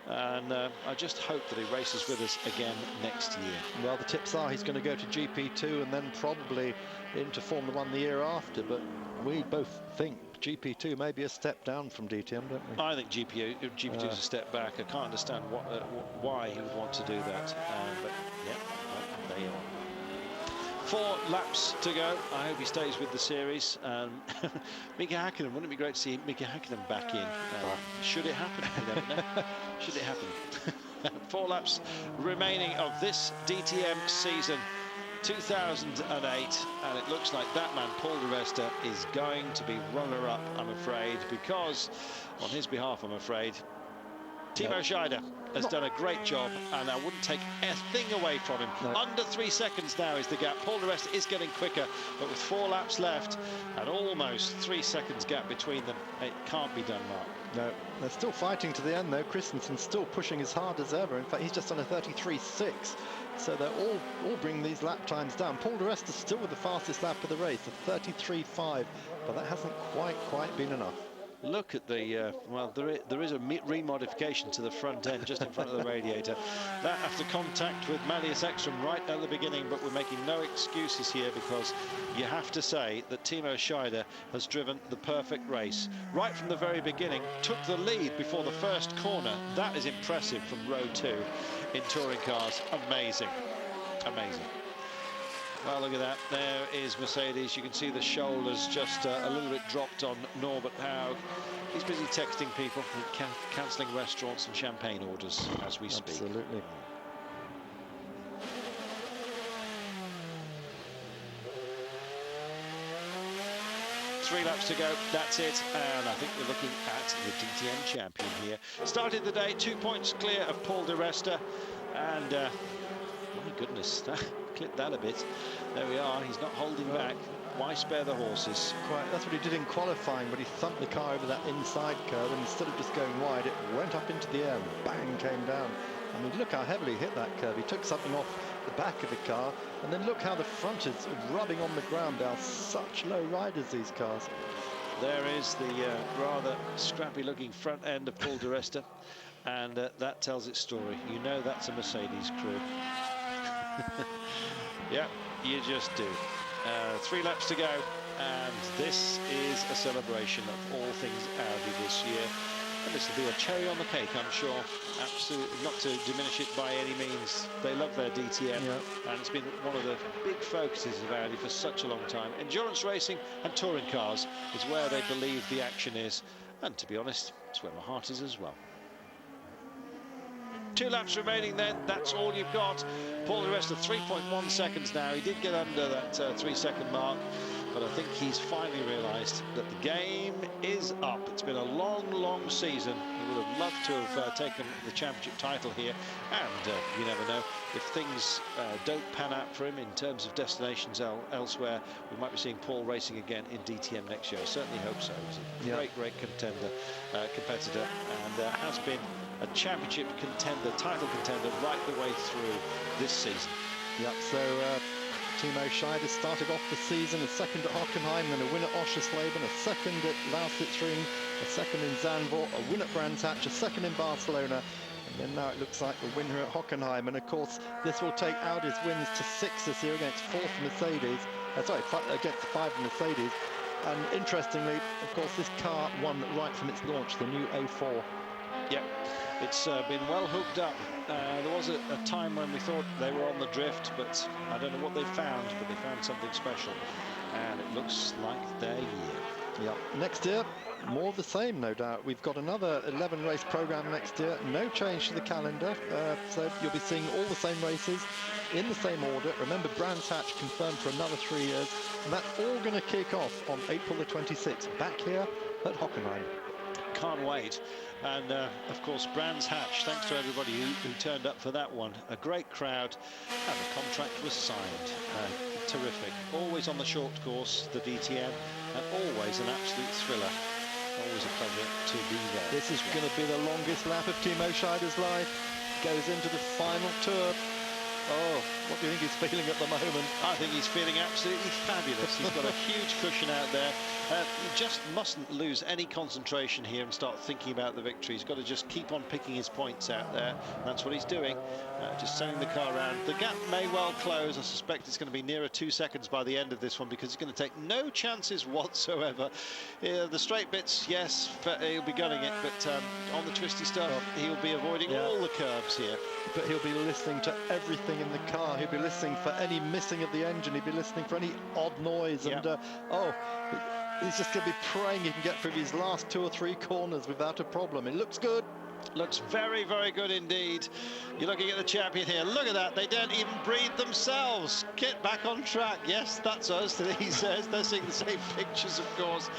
And I just hope that he races with us again next year. Well, the tips are he's going to go to GP2 and then probably into Formula 1 the year after, but we both think GP2 may be a step down from DTM, don't we? I think GP2 is a step back. I can't understand why he would want to do that. But yeah, well, there you are. 4 laps to go. I hope he stays with the series. Mika Häkkinen, wouldn't it be great to see Mika Häkkinen back in? Should it happen? You never know. Should it happen? 4 laps remaining of this DTM season. 2008, and it looks like that man Paul Di Resta is going to be runner-up, I'm afraid, because on his behalf, I'm afraid, Timo Scheider has done a great job, and I wouldn't take a thing away from him. Under 3 seconds now is the gap. Paul Di Resta is getting quicker, but with 4 laps left and almost 3 seconds gap between them, it can't be done, Mark. No, they're still fighting to the end, though. Christensen's still pushing as hard as ever. In fact, he's just on a 33.6. So they're all bringing these lap times down. Paul Di Resta still with the fastest lap of the race, a 33.5, but that hasn't quite been enough. Look at the, well, there is a remodification to the front end just in front of the radiator. That after contact with Matthias Ekstrom right at the beginning, but we're making no excuses here because you have to say that Timo Scheider has driven the perfect race. Right from the very beginning, took the lead before the first corner. That is impressive from row 2 in touring cars. Amazing. Amazing. Well, look at that. There is Mercedes. You can see the shoulders just a little bit dropped on Norbert Haug. He's busy texting people, cancelling restaurants and champagne orders as we speak. Absolutely. Three laps to go, that's it, and I think we're looking at the DTM champion here. Started the day 2 points clear of Paul Di Resta, and my goodness, clipped that a bit. There we are, he's not holding back. Why spare the horses? That's what he did in qualifying, but he thumped the car over that inside curve, and instead of just going wide, it went up into the air and bang, came down. I mean, look how heavily he hit that curve. He took something off the back of the car, and then look how the front is rubbing on the ground. They are such low riders, these cars. There is the rather scrappy-looking front end of Paul Di Resta, and that tells its story. You know that's a Mercedes crew. Yeah, you just do. 3 laps to go, and this is a celebration of all things Audi this year. And this will be a cherry on the cake, I'm sure. Absolutely, not to diminish it by any means. They love their DTM, and it's been one of the big focuses of Audi for such a long time. Endurance racing and touring cars is where they believe the action is. And to be honest, it's where my heart is as well. 2 laps remaining then, that's all you've got. Paul di Resta 3.1 seconds now. He did get under that 3-second mark, but I think he's finally realised that the game is up. It's been a long, long season. He would have loved to have taken the championship title here, and you never know, if things don't pan out for him in terms of destinations elsewhere, we might be seeing Paul racing again in DTM next year. I certainly hope so. He's a great competitor, and has been a championship contender, title contender right the way through this season. Yep, so Timo Scheider started off the season a second at Hockenheim, then a win at Oschersleben, a second at Lausitzring, a second in Zandvoort, a win at Brands Hatch, a second in Barcelona, and then now it looks like the winner at Hockenheim. And of course, this will take Audi's wins to 6 this year against 4th Mercedes, against 5 Mercedes. And interestingly, of course, this car won right from its launch, the new A4. Yep, it's been well hooked up. There was a time when we thought they were on the drift, but I don't know what they found, but they found something special, and it looks like their year. Yep. Next year, more of the same, no doubt. We've got another 11-race program next year, no change to the calendar, so you'll be seeing all the same races in the same order. Remember, Brands Hatch confirmed for another 3 years, and that's all going to kick off on April the 26th, back here at Hockenheim. Can't wait. And of course, Brands Hatch, thanks to everybody who turned up for that one. A great crowd, and the contract was signed. Terrific. Always on the short course, the DTM, and always an absolute thriller. Always a pleasure to be there. This is going to be the longest lap of Timo Scheider's life. Goes into the final tour. Oh, what do you think he's feeling at the moment? I think he's feeling absolutely fabulous. He's got a huge cushion out there. He just mustn't lose any concentration here and start thinking about the victory. He's got to just keep on picking his points out there. And that's what he's doing. Just sending the car around. The gap may well close. I suspect it's going to be nearer 2 seconds by the end of this one, because he's going to take no chances whatsoever. The straight bits, yes, he'll be gunning it, but on the twisty stuff, he'll be avoiding all the curves here. But he'll be listening to everything in the car. He'll be listening for any missing of the engine. He'll be listening for any odd noise. And he's just going to be praying he can get through these last 2 or 3 corners without a problem. It looks good. Looks very, very good indeed. You're looking at the champion here. Look at that. They don't even breathe themselves. Get back on track. Yes, that's us, he says. They're seeing the same pictures, of course.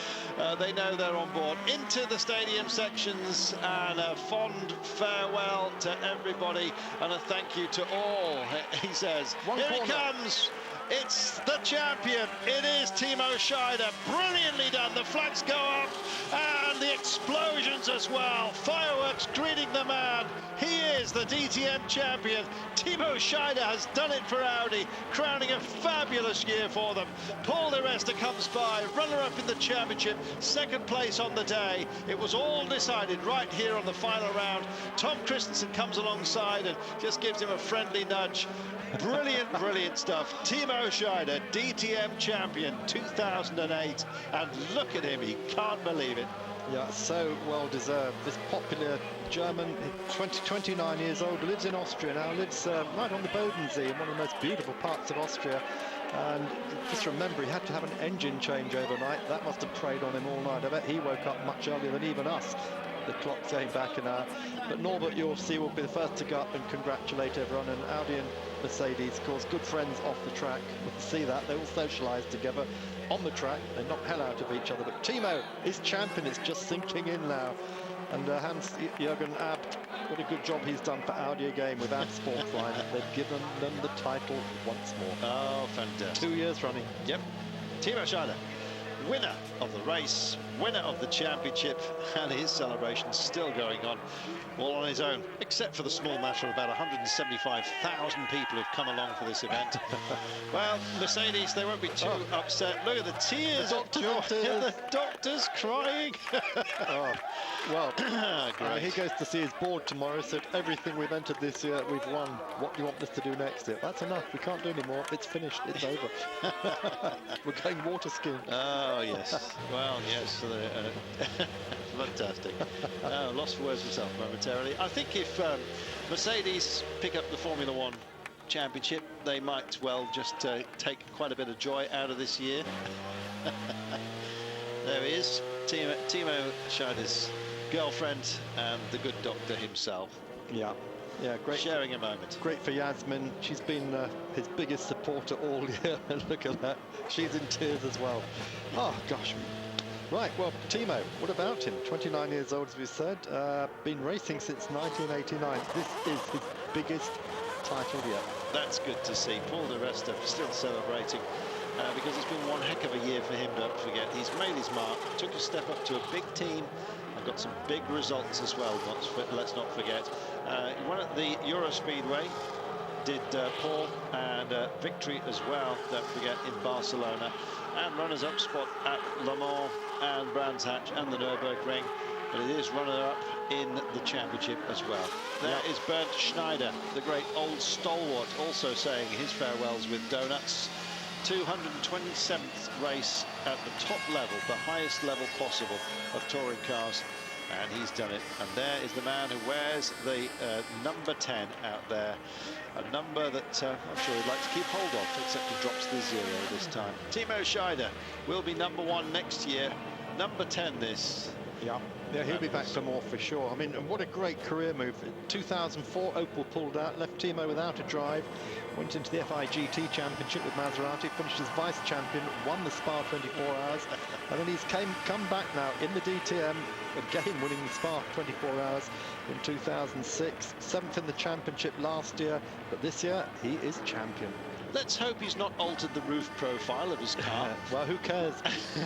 They know they're on board. Into the stadium sections, and a fond farewell to everybody, and a thank you to all, he says. Here he comes. It's the champion. It is Timo Scheider. Brilliantly done. The flags go up, and the explosions as well. Fireworks greeting the man. He is the DTM champion. Timo Scheider has done it for Audi, crowning a fabulous year for them. Paul di Resta comes by, runner-up in the championship, 2nd place on the day. It was all decided right here on the final round. Tom Christensen comes alongside and just gives him a friendly nudge. Brilliant, brilliant stuff. Timo Scheider, DTM champion 2008, and look at him, he can't believe it. Yeah, so well deserved. This popular German, 29 years old, lives in Austria now, lives right on the Bodensee, in one of the most beautiful parts of Austria. And just remember, he had to have an engine change overnight. That must have preyed on him all night. I bet he woke up much earlier than even us. The clock's going back an hour. But Norbert, you'll see, will be the first to go up and congratulate everyone. And Audi and Mercedes, of course, good friends off the track. We'll see that. They all socialise together on the track. They knock hell out of each other. But Timo is champion. It's just sinking in now. And Hans-Jürgen Abt, what a good job he's done for Audi again with Abt Sportsline. They've given them the title once more. Oh, fantastic. 2 years running. Yep. Timo Scheider. winner of the race, winner of the championship, and his celebration's still going on, all on his own, except for the small matter of about 175,000 people who've come along for this event. Well, Mercedes, they won't be too upset. Look at the tears of joy. The doctor's crying. Well, Great. he goes to see his board tomorrow, said everything we've entered this year, we've won. What do you want us to do next year? That's enough. We can't do any more. It's finished. It's over. We're going water skiing. Oh, yes. Well, yes. Fantastic. Lost for words myself momentarily. I think if Mercedes pick up the Formula One championship, they might well just take quite a bit of joy out of this year. There he is, Timo Scheider's girlfriend and the good doctor himself. Yeah, great. Sharing a moment. Great for Yasmin. She's been his biggest supporter all year. And look at that. She's in tears as well. Oh, gosh. Right, well, Timo, what about him? 29 years old, as we said. Been racing since 1989. This is his biggest title yet. That's good to see. Paul di Resta still celebrating. Because it's been one heck of a year for him, don't forget. He's made his mark, took a step up to a big team, and got some big results as well, let's not forget. He won at the Euro Speedway, did Paul, and victory as well, don't forget, in Barcelona. And runners-up spot at Le Mans and Brands Hatch and the Nürburgring. But it is runner-up in the championship as well. There is Bernd Schneider, the great old stalwart, also saying his farewells with donuts. 227th race at the top level, the highest level possible of touring cars, and he's done it. And there is the man who wears the number 10 out there, a number that I'm sure he'd like to keep hold of, except he drops the 0 this time. Timo Scheider will be number 1 next year, number 10 this. Yeah, he'll be back for more for sure. I mean, what a great career move. In 2004, Opel pulled out, left Timo without a drive, went into the FIGT Championship with Maserati, finished as vice champion, won the Spa 24 Hours, and then he's come back now in the DTM, again winning the Spa 24 Hours in 2006, 7th in the championship last year, but this year he is champion. Let's hope he's not altered the roof profile of his car. Well, who cares?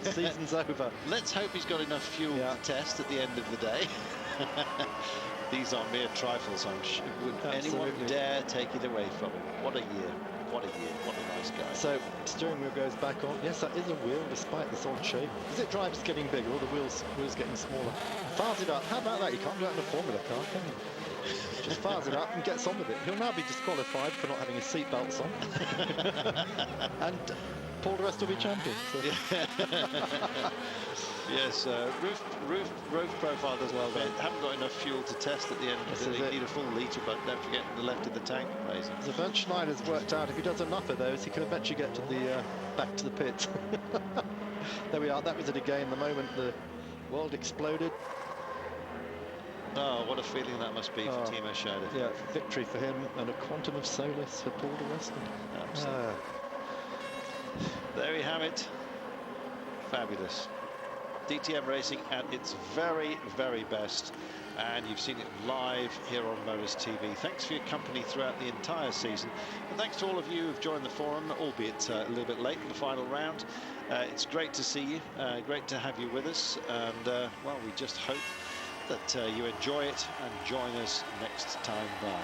Season's over. Let's hope he's got enough fuel to test at the end of the day. These are mere trifles, I'm sure. Would anyone dare take it away from him? What a year. What a year. What a nice guy. So, steering wheel goes back on. Yes, that is a wheel, despite this odd shape. Is it drivers getting bigger or the wheels getting smaller? Fires it up. How about that? You can't do that in a Formula car, can you? Just fires it up and gets on with it. He'll now be disqualified for not having his seatbelts on. And Paul di Resta will be champion. So. Yes, roof profile does well. They haven't got enough fuel to test at the end. They need a full litre, but don't forget the left of the tank. Amazing. So Bernd Schneider's worked out if he does enough of those, he can eventually get to the back to the pit. There we are. That was it again. The moment the world exploded. Oh, what a feeling that must be for Timo Scheider. Yeah, victory for him and a quantum of solace for Paul di Resta. Absolutely. There we have it. Fabulous. DTM racing at its very, very best. And you've seen it live here on Motors TV. Thanks for your company throughout the entire season. And thanks to all of you who've joined the forum, albeit a little bit late in the final round. It's great to see you. Great to have you with us. And, well, we just hope that you enjoy it and join us next time by.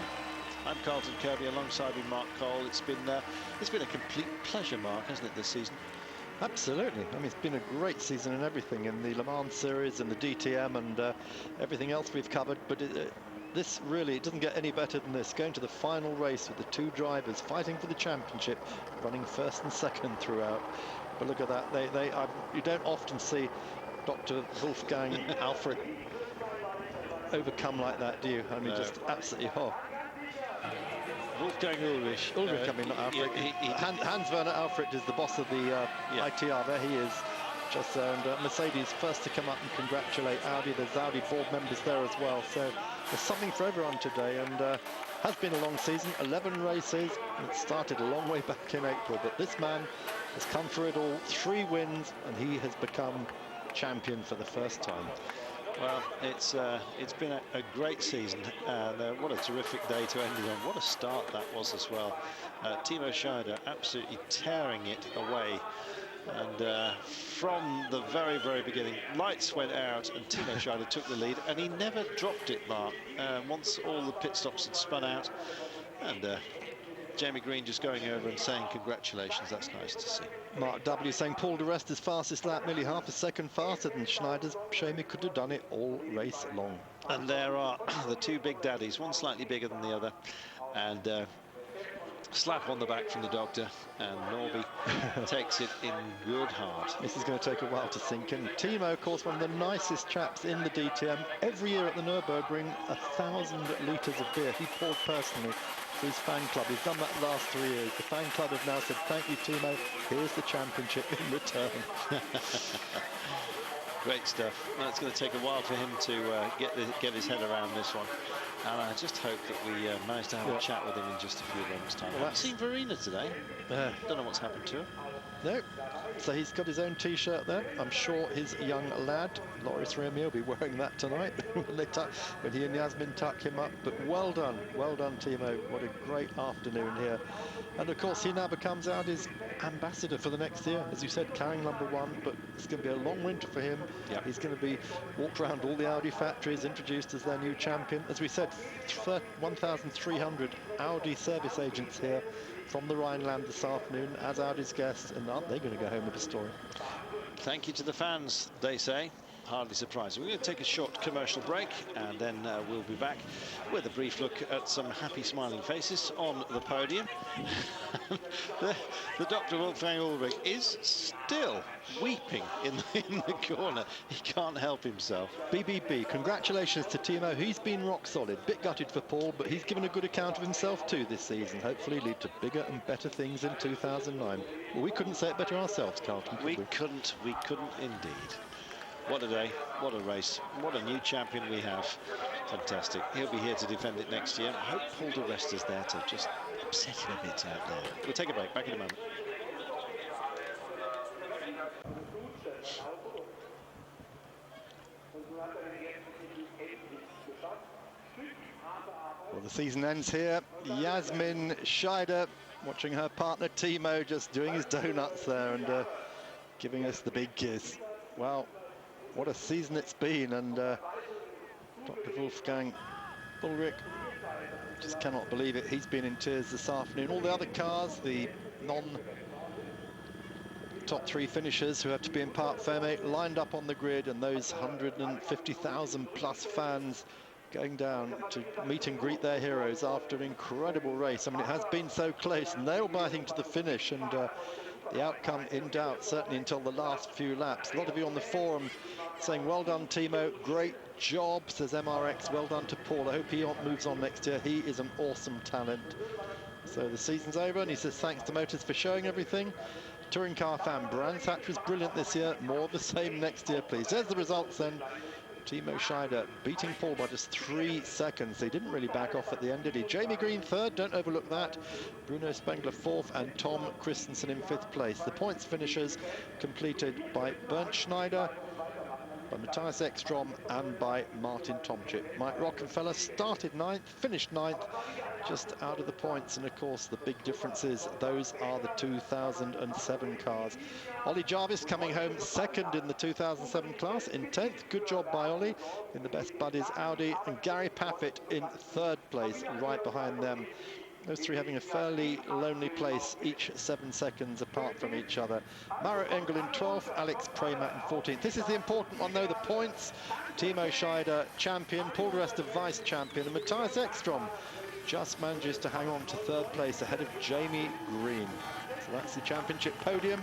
I'm Carlton Kirby, alongside me Mark Cole. It's been a complete pleasure, Mark, hasn't it, this season? Absolutely. I mean, it's been a great season and everything in the Le Mans series and the DTM and everything else we've covered. But this really, it doesn't get any better than this. Going to the final race with the two drivers fighting for the championship, running first and second throughout. But look at that. You don't often see Dr. Wolfgang Alfred overcome like that, do you? I mean, just absolutely Wolfgang Ulrich. I mean, not Alfred. Hans-Werner Alfred is the boss of the ITR. There he is, just there. And Mercedes first to come up and congratulate Audi. There's Audi board members there as well. So there's something for everyone today. And has been a long season, 11 races. It started a long way back in April. But this man has come for it all. 3 wins, and he has become champion for the first time. Well, it's been a great season, and what a terrific day to end it on. What a start that was as well. Timo Scheider absolutely tearing it away. And from the very, very beginning, lights went out and Timo Scheider took the lead, and he never dropped it, Mark, once all the pit stops had spun out. And Jamie Green just going over and saying congratulations. That's nice to see. Mark W saying Paul de Reste's fastest lap, nearly half a second faster than Schneider's. Shame he could have done it all race long. And there are the two big daddies, one slightly bigger than the other, and slap on the back from the doctor, and Norby takes it in good heart. This is going to take a while to sink in. Timo, of course, one of the nicest chaps in the DTM. Every year at the Nürburgring, 1,000 litres of beer he poured personally for his fan club. He's done that the last 3 years. The fan club have now said, thank you, Timo, here's the championship in return. Great stuff. Well, it's going to take a while for him to get his head around this one. And I just hope that we manage to have a chat with him in just a few moments' time. Well, I haven't seen Verena today. Don't know what's happened to her. No. So he's got his own T-shirt there. I'm sure his young lad, Loris Remy, will be wearing that tonight when he and Yasmin tuck him up. But well done, Timo. What a great afternoon here. And of course, he now becomes Audi's ambassador for the next year. As you said, carrying #1, but it's going to be a long winter for him. Yep. He's going to be walked around all the Audi factories, introduced as their new champion. As we said, 1,300 Audi service agents here from the Rhineland this afternoon as Audi's guests, and aren't they going to go home with a story? Thank you to the fans, they say. Hardly surprising. We're going to take a short commercial break, and then we'll be back with a brief look at some happy smiling faces on the podium. the Dr. Wolfgang Ulrich is still weeping in the corner. He can't help himself. BBB, congratulations to Timo. He's been rock solid. Bit gutted for Paul, but he's given a good account of himself too this season. Hopefully lead to bigger and better things in 2009. Well, we couldn't say it better ourselves, Carlton, could we? We couldn't indeed. What a day, what a race, what a new champion we have. Fantastic. He'll be here to defend it next year. I hope Paul de Reste is there to just upset him a bit out there. We'll take a break, back in a moment. Well, the season ends here. Yasmin Scheider watching her partner Timo just doing his donuts there and giving us the big kiss. Well, what a season it's been, and Dr. Wolfgang Ulrich just cannot believe it. He's been in tears this afternoon. All the other cars, the non-top 3 finishers who have to be in Parc Fermé, lined up on the grid, and those 150,000 plus fans going down to meet and greet their heroes after an incredible race. I mean, it has been so close, nail-biting to the finish, and the outcome in doubt, certainly until the last few laps. A lot of you on the forum saying, well done, Timo, great job, says MRX, well done to Paul. I hope he moves on next year. He is an awesome talent. So the season's over, and he says, thanks to Motors for showing everything. Touring car fan, Brands Hatch was brilliant this year. More of the same next year, please. There's the results then. Timo Scheider beating Paul by just 3 seconds. He didn't really back off at the end, did he? Jamie Green third, don't overlook that. Bruno Spengler fourth, and Tom Christensen in 5th place. The points finishers completed by Bernd Schneider, by Matthias Ekstrom, and by Martin Tomczyk. Mike Rockenfeller started 9th, finished 9th, just out of the points. And of course, the big difference is those are the 2007 cars. Ollie Jarvis coming home 2nd in the 2007 class, in 10th. Good job by Ollie in the Best Buddies Audi, and Gary Paffett in 3rd place, right behind them. Those 3 having a fairly lonely place, each 7 seconds apart from each other. Maro Engel in 12th, Alex Premat in 14th. This is the important one, though, the points. Timo Scheider, champion. Paul de Reste, vice champion. And Matthias Ekstrom just manages to hang on to 3rd place ahead of Jamie Green. So that's the championship podium.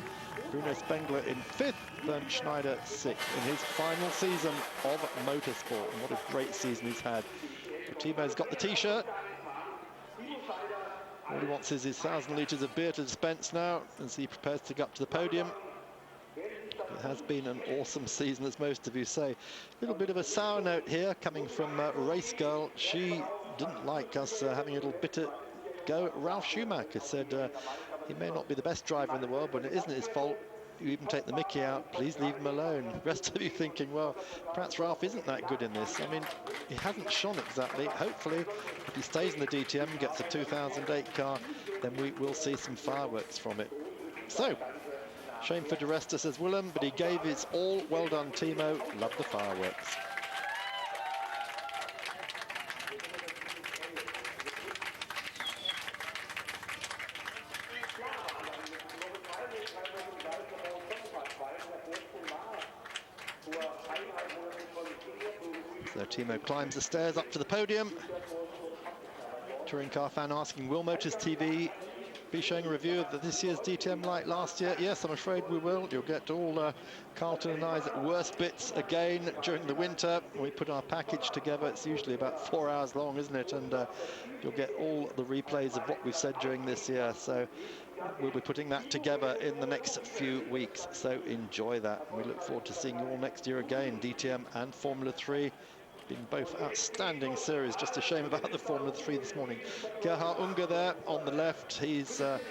Bruno Spengler in 5th, Bernd Schneider 6th in his final season of motorsport. And what a great season he's had. Timo's got the T-shirt. All he wants is his 1,000 litres of beer to dispense now as he prepares to go up to the podium. It has been an awesome season, as most of you say. A little bit of a sour note here coming from Race Girl. She didn't like us having a little bitter go at Ralf Schumacher. Said he may not be the best driver in the world, but it isn't his fault. you even take the mickey out, please leave him alone. The rest of you thinking, well, perhaps Ralph isn't that good in this. I mean, he hasn't shone exactly. Hopefully, if he stays in the DTM and gets a 2008 car, then we will see some fireworks from it. So, shame for De Resta, says Willem, but he gave his all. Well done, Timo. Love the fireworks. So Timo climbs the stairs up to the podium. Touring car fan asking, will Motors TV be showing a review of this year's DTM like last year? Yes, I'm afraid we will. You'll get all Carlton and I's worst bits again during the winter. We put our package together. It's usually about 4 hours long, isn't it? And you'll get all the replays of what we've said during this year. So we'll be putting that together in the next few weeks. So enjoy that. And we look forward to seeing you all next year again, DTM and Formula 3. Been both outstanding series. Just a shame about the Formula 3 this morning. Gerhard Unger there on the left. He's the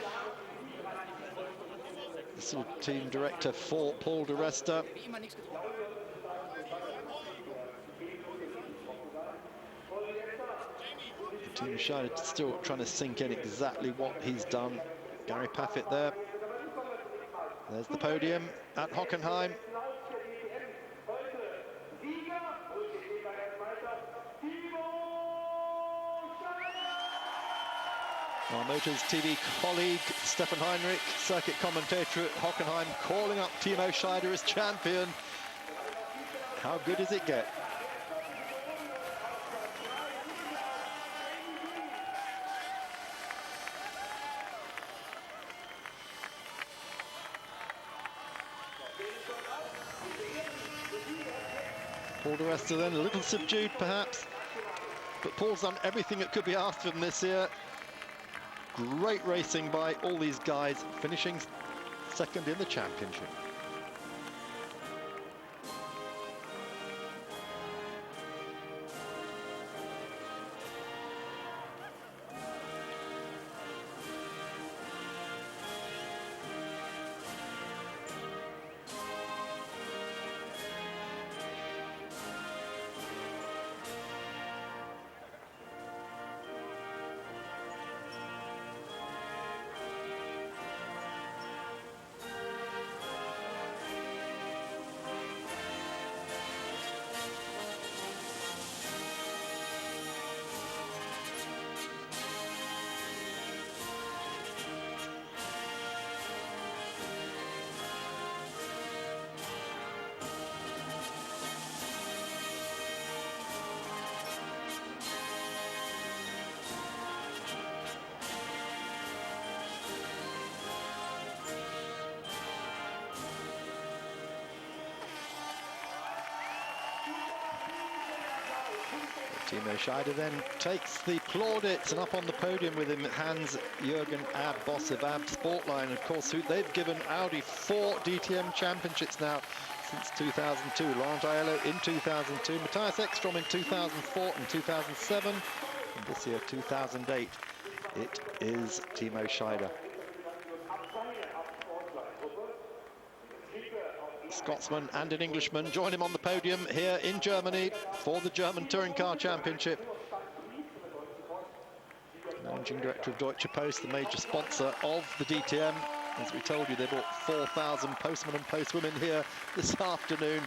sort of team director for Paul De Resta. Team Scheider still trying to sink in exactly what he's done. Gary Paffett there. There's the podium at Hockenheim. Our Motors TV colleague, Stefan Heinrich, circuit commentator at Hockenheim, calling up Timo Scheider as champion. How good does it get? Paul De Resta then a little subdued perhaps, but Paul's done everything that could be asked of him this year. Great racing by all these guys, finishing second in the championship. Timo Scheider then takes the plaudits, and up on the podium with him, Hans-Jürgen Ab, boss of Ab Sportline. Of course, they've given Audi 4 DTM championships now since 2002. Laurent Aiello in 2002, Matthias Ekstrom in 2004 and 2007. And this year, 2008, it is Timo Scheider. Scotsman and an Englishman join him on the podium here in Germany for the German Touring Car Championship. Managing Director of Deutsche Post, the major sponsor of the DTM. As we told you, they brought 4,000 postmen and postwomen here this afternoon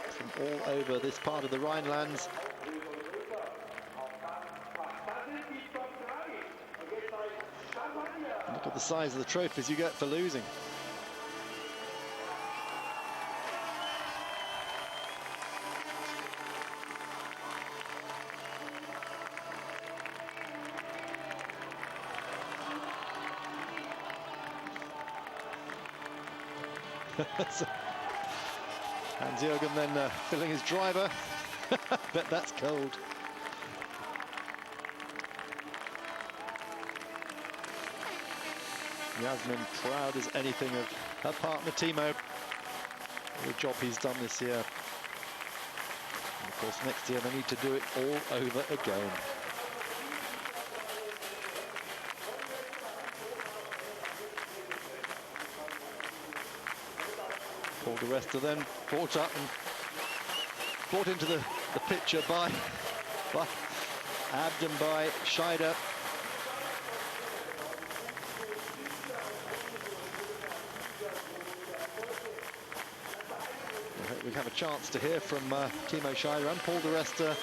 from all over this part of the Rhinelands. Look at the size of the trophies you get for losing. Hans-Jürgen then filling his driver. Bet that's cold. Yasmin proud as anything of her partner Timo. The job he's done this year. And of course, next year they need to do it all over again. Paul di Resta then brought up and brought into the picture by Abd and by Scheider. We have a chance to hear from Timo Scheider and Paul di Resta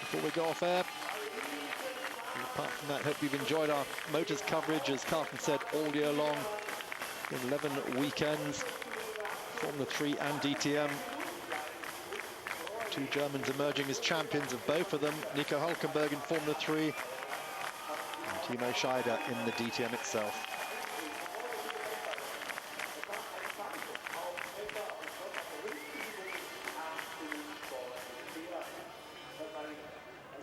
before we go off air. And apart from that, hope you've enjoyed our motors coverage, as Carlton said, all year long. In 11 weekends, Formula 3 and DTM. Two Germans emerging as champions of both of them. Nico Hülkenberg in Formula 3 and Timo Scheider in the DTM itself.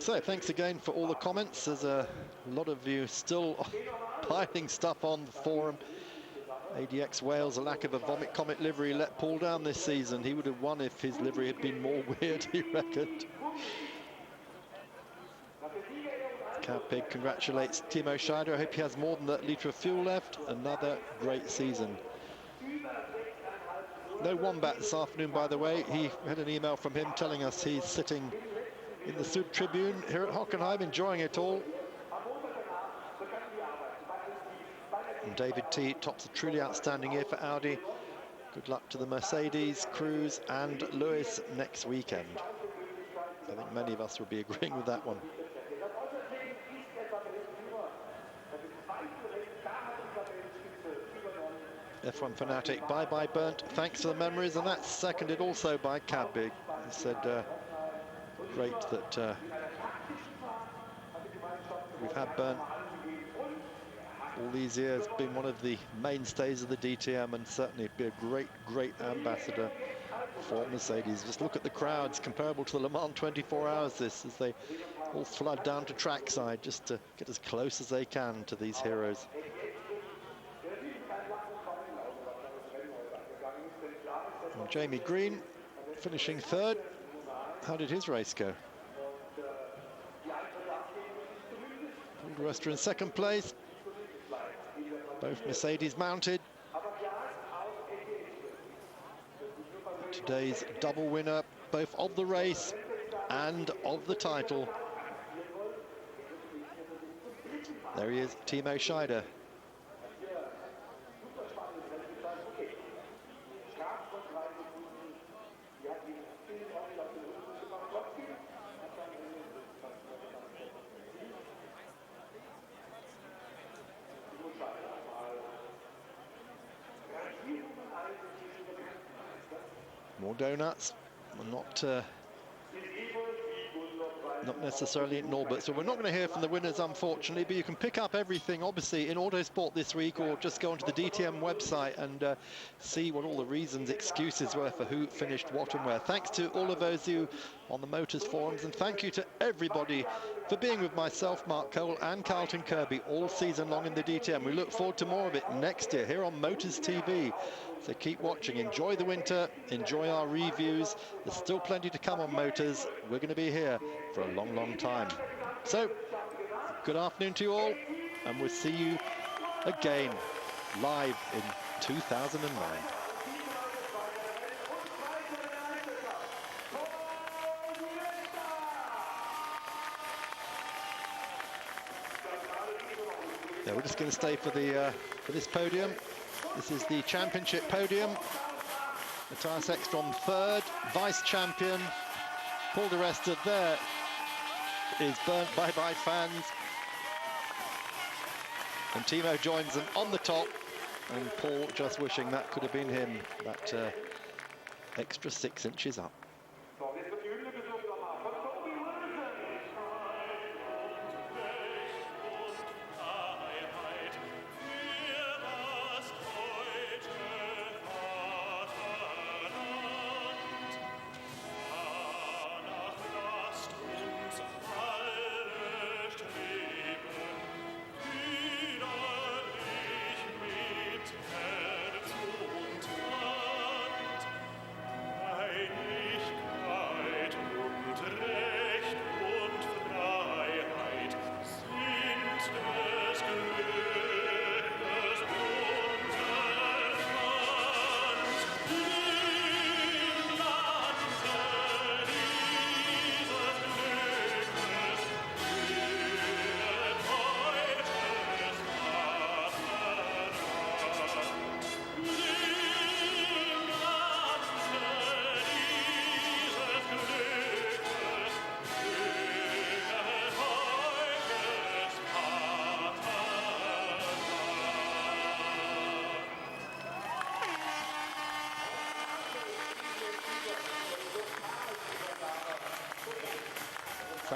So thanks again for all the comments. There's a lot of you still piling stuff on the forum. ADX Wales, a lack of a Vomit Comet livery let Paul down this season. He would have won if his livery had been more weird, he reckoned. Cab Pig congratulates Timo Scheider. I hope he has more than that litre of fuel left. Another great season. No Wombat this afternoon, by the way. He had an email from him telling us he's sitting in the Sud Tribune here at Hockenheim, enjoying it all. And David T tops a truly outstanding year for Audi. Good luck to the Mercedes, Cruz and Lewis next weekend. I think many of us will be agreeing with that one. F1 fanatic, bye-bye Bernd. Thanks for the memories, and that's seconded also by Cabbig. He said, great that we've had Bernd all these years, been one of the mainstays of the DTM, and certainly be a great ambassador for Mercedes. Just look at the crowds, comparable to the Le Mans 24 Hours this, as they all flood down to trackside just to get as close as they can to these heroes. And Jamie Green finishing third. How did his race go? Paul di Resta in second place. Both Mercedes mounted. Today's double winner, both of the race and of the title. There he is, Timo Scheider. More donuts, not necessarily in Norbert. So we're not going to hear from the winners, unfortunately, but you can pick up everything, obviously, in Autosport this week, or just go onto the DTM website and see what all the reasons, excuses were for who finished what and where. Thanks to all of those of you on the Motors forums, and thank you to everybody for being with myself, Mark Cole, and Carlton Kirby all season long in the DTM. We look forward to more of it next year here on Motors TV. So keep watching, enjoy the winter, enjoy our reviews. There's still plenty to come on Motors. We're going to be here for a long time. So, good afternoon to you all, and we'll see you again live in 2009. Yeah, we're just going to stay for this podium. This is the championship podium. Matthias Ekstrom third, vice champion. Paul di Resta there is burnt bye-bye fans. And Timo joins them on the top. And Paul just wishing that could have been him, that extra 6 inches up.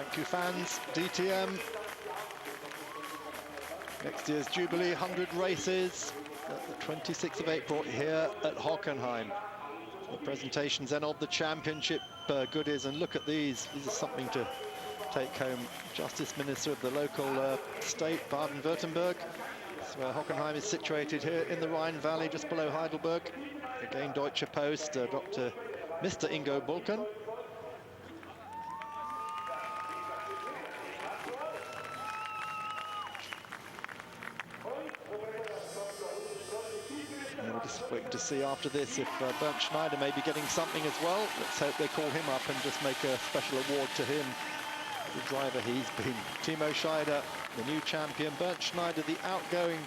Thank you, fans. DTM. Next year's Jubilee, 100 races, the 26th of April here at Hockenheim. The presentations then of the championship goodies, and look at these. These are something to take home. Justice Minister of the local state, Baden-Württemberg. So Hockenheim is situated here in the Rhine Valley, just below Heidelberg. Again, Deutsche Post, Mr. Ingo Bulken. We're just waiting to see after this if Bernd Schneider may be getting something as well. Let's hope they call him up and just make a special award to him, the driver he's been. Timo Scheider, the new champion. Bernd Schneider, the outgoing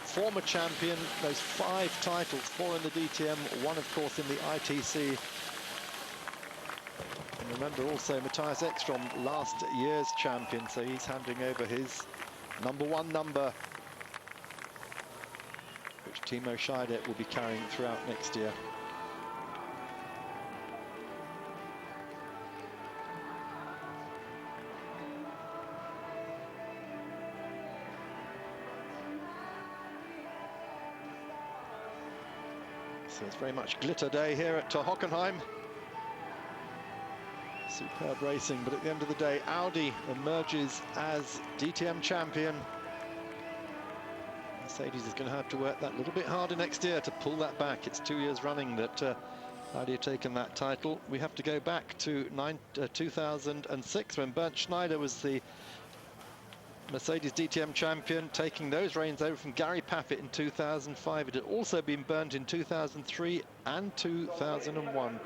former champion. Those 5 titles, 4 in the DTM, 1 of course in the ITC. And remember also Matthias Ekstrom, last year's champion, so he's handing over his #1 number, which Timo Scheider will be carrying throughout next year. So it's very much glitter day here at Hockenheim. Superb racing, but at the end of the day, Audi emerges as DTM champion. Mercedes is going to have to work that little bit harder next year to pull that back. It's 2 years running that Audi have taken that title. We have to go back to 2006 when Bernd Schneider was the Mercedes DTM champion, taking those reins over from Gary Paffett in 2005. It had also been Bernd in 2003 and 2001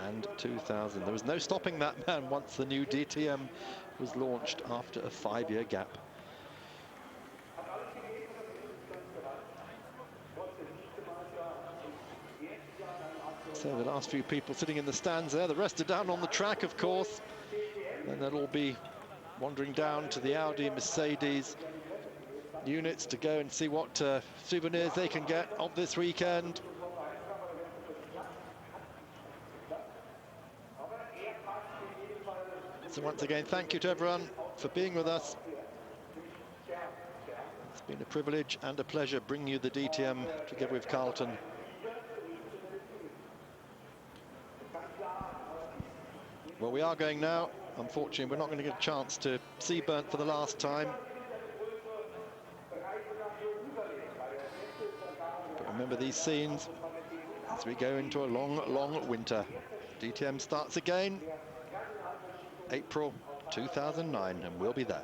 and 2000. There was no stopping that man once the new DTM was launched after a 5-year gap. So the last few people sitting in the stands there, the rest are down on the track, of course, and they'll all be wandering down to the Audi Mercedes units to go and see what souvenirs they can get of this weekend. So once again, thank you to everyone for being with us. It's been a privilege and a pleasure bringing you the DTM together with Carlton. Well, we are going now. Unfortunately, we're not going to get a chance to see Bernd for the last time. But remember these scenes as we go into a long, long winter. DTM starts again, April 2009, and we'll be there.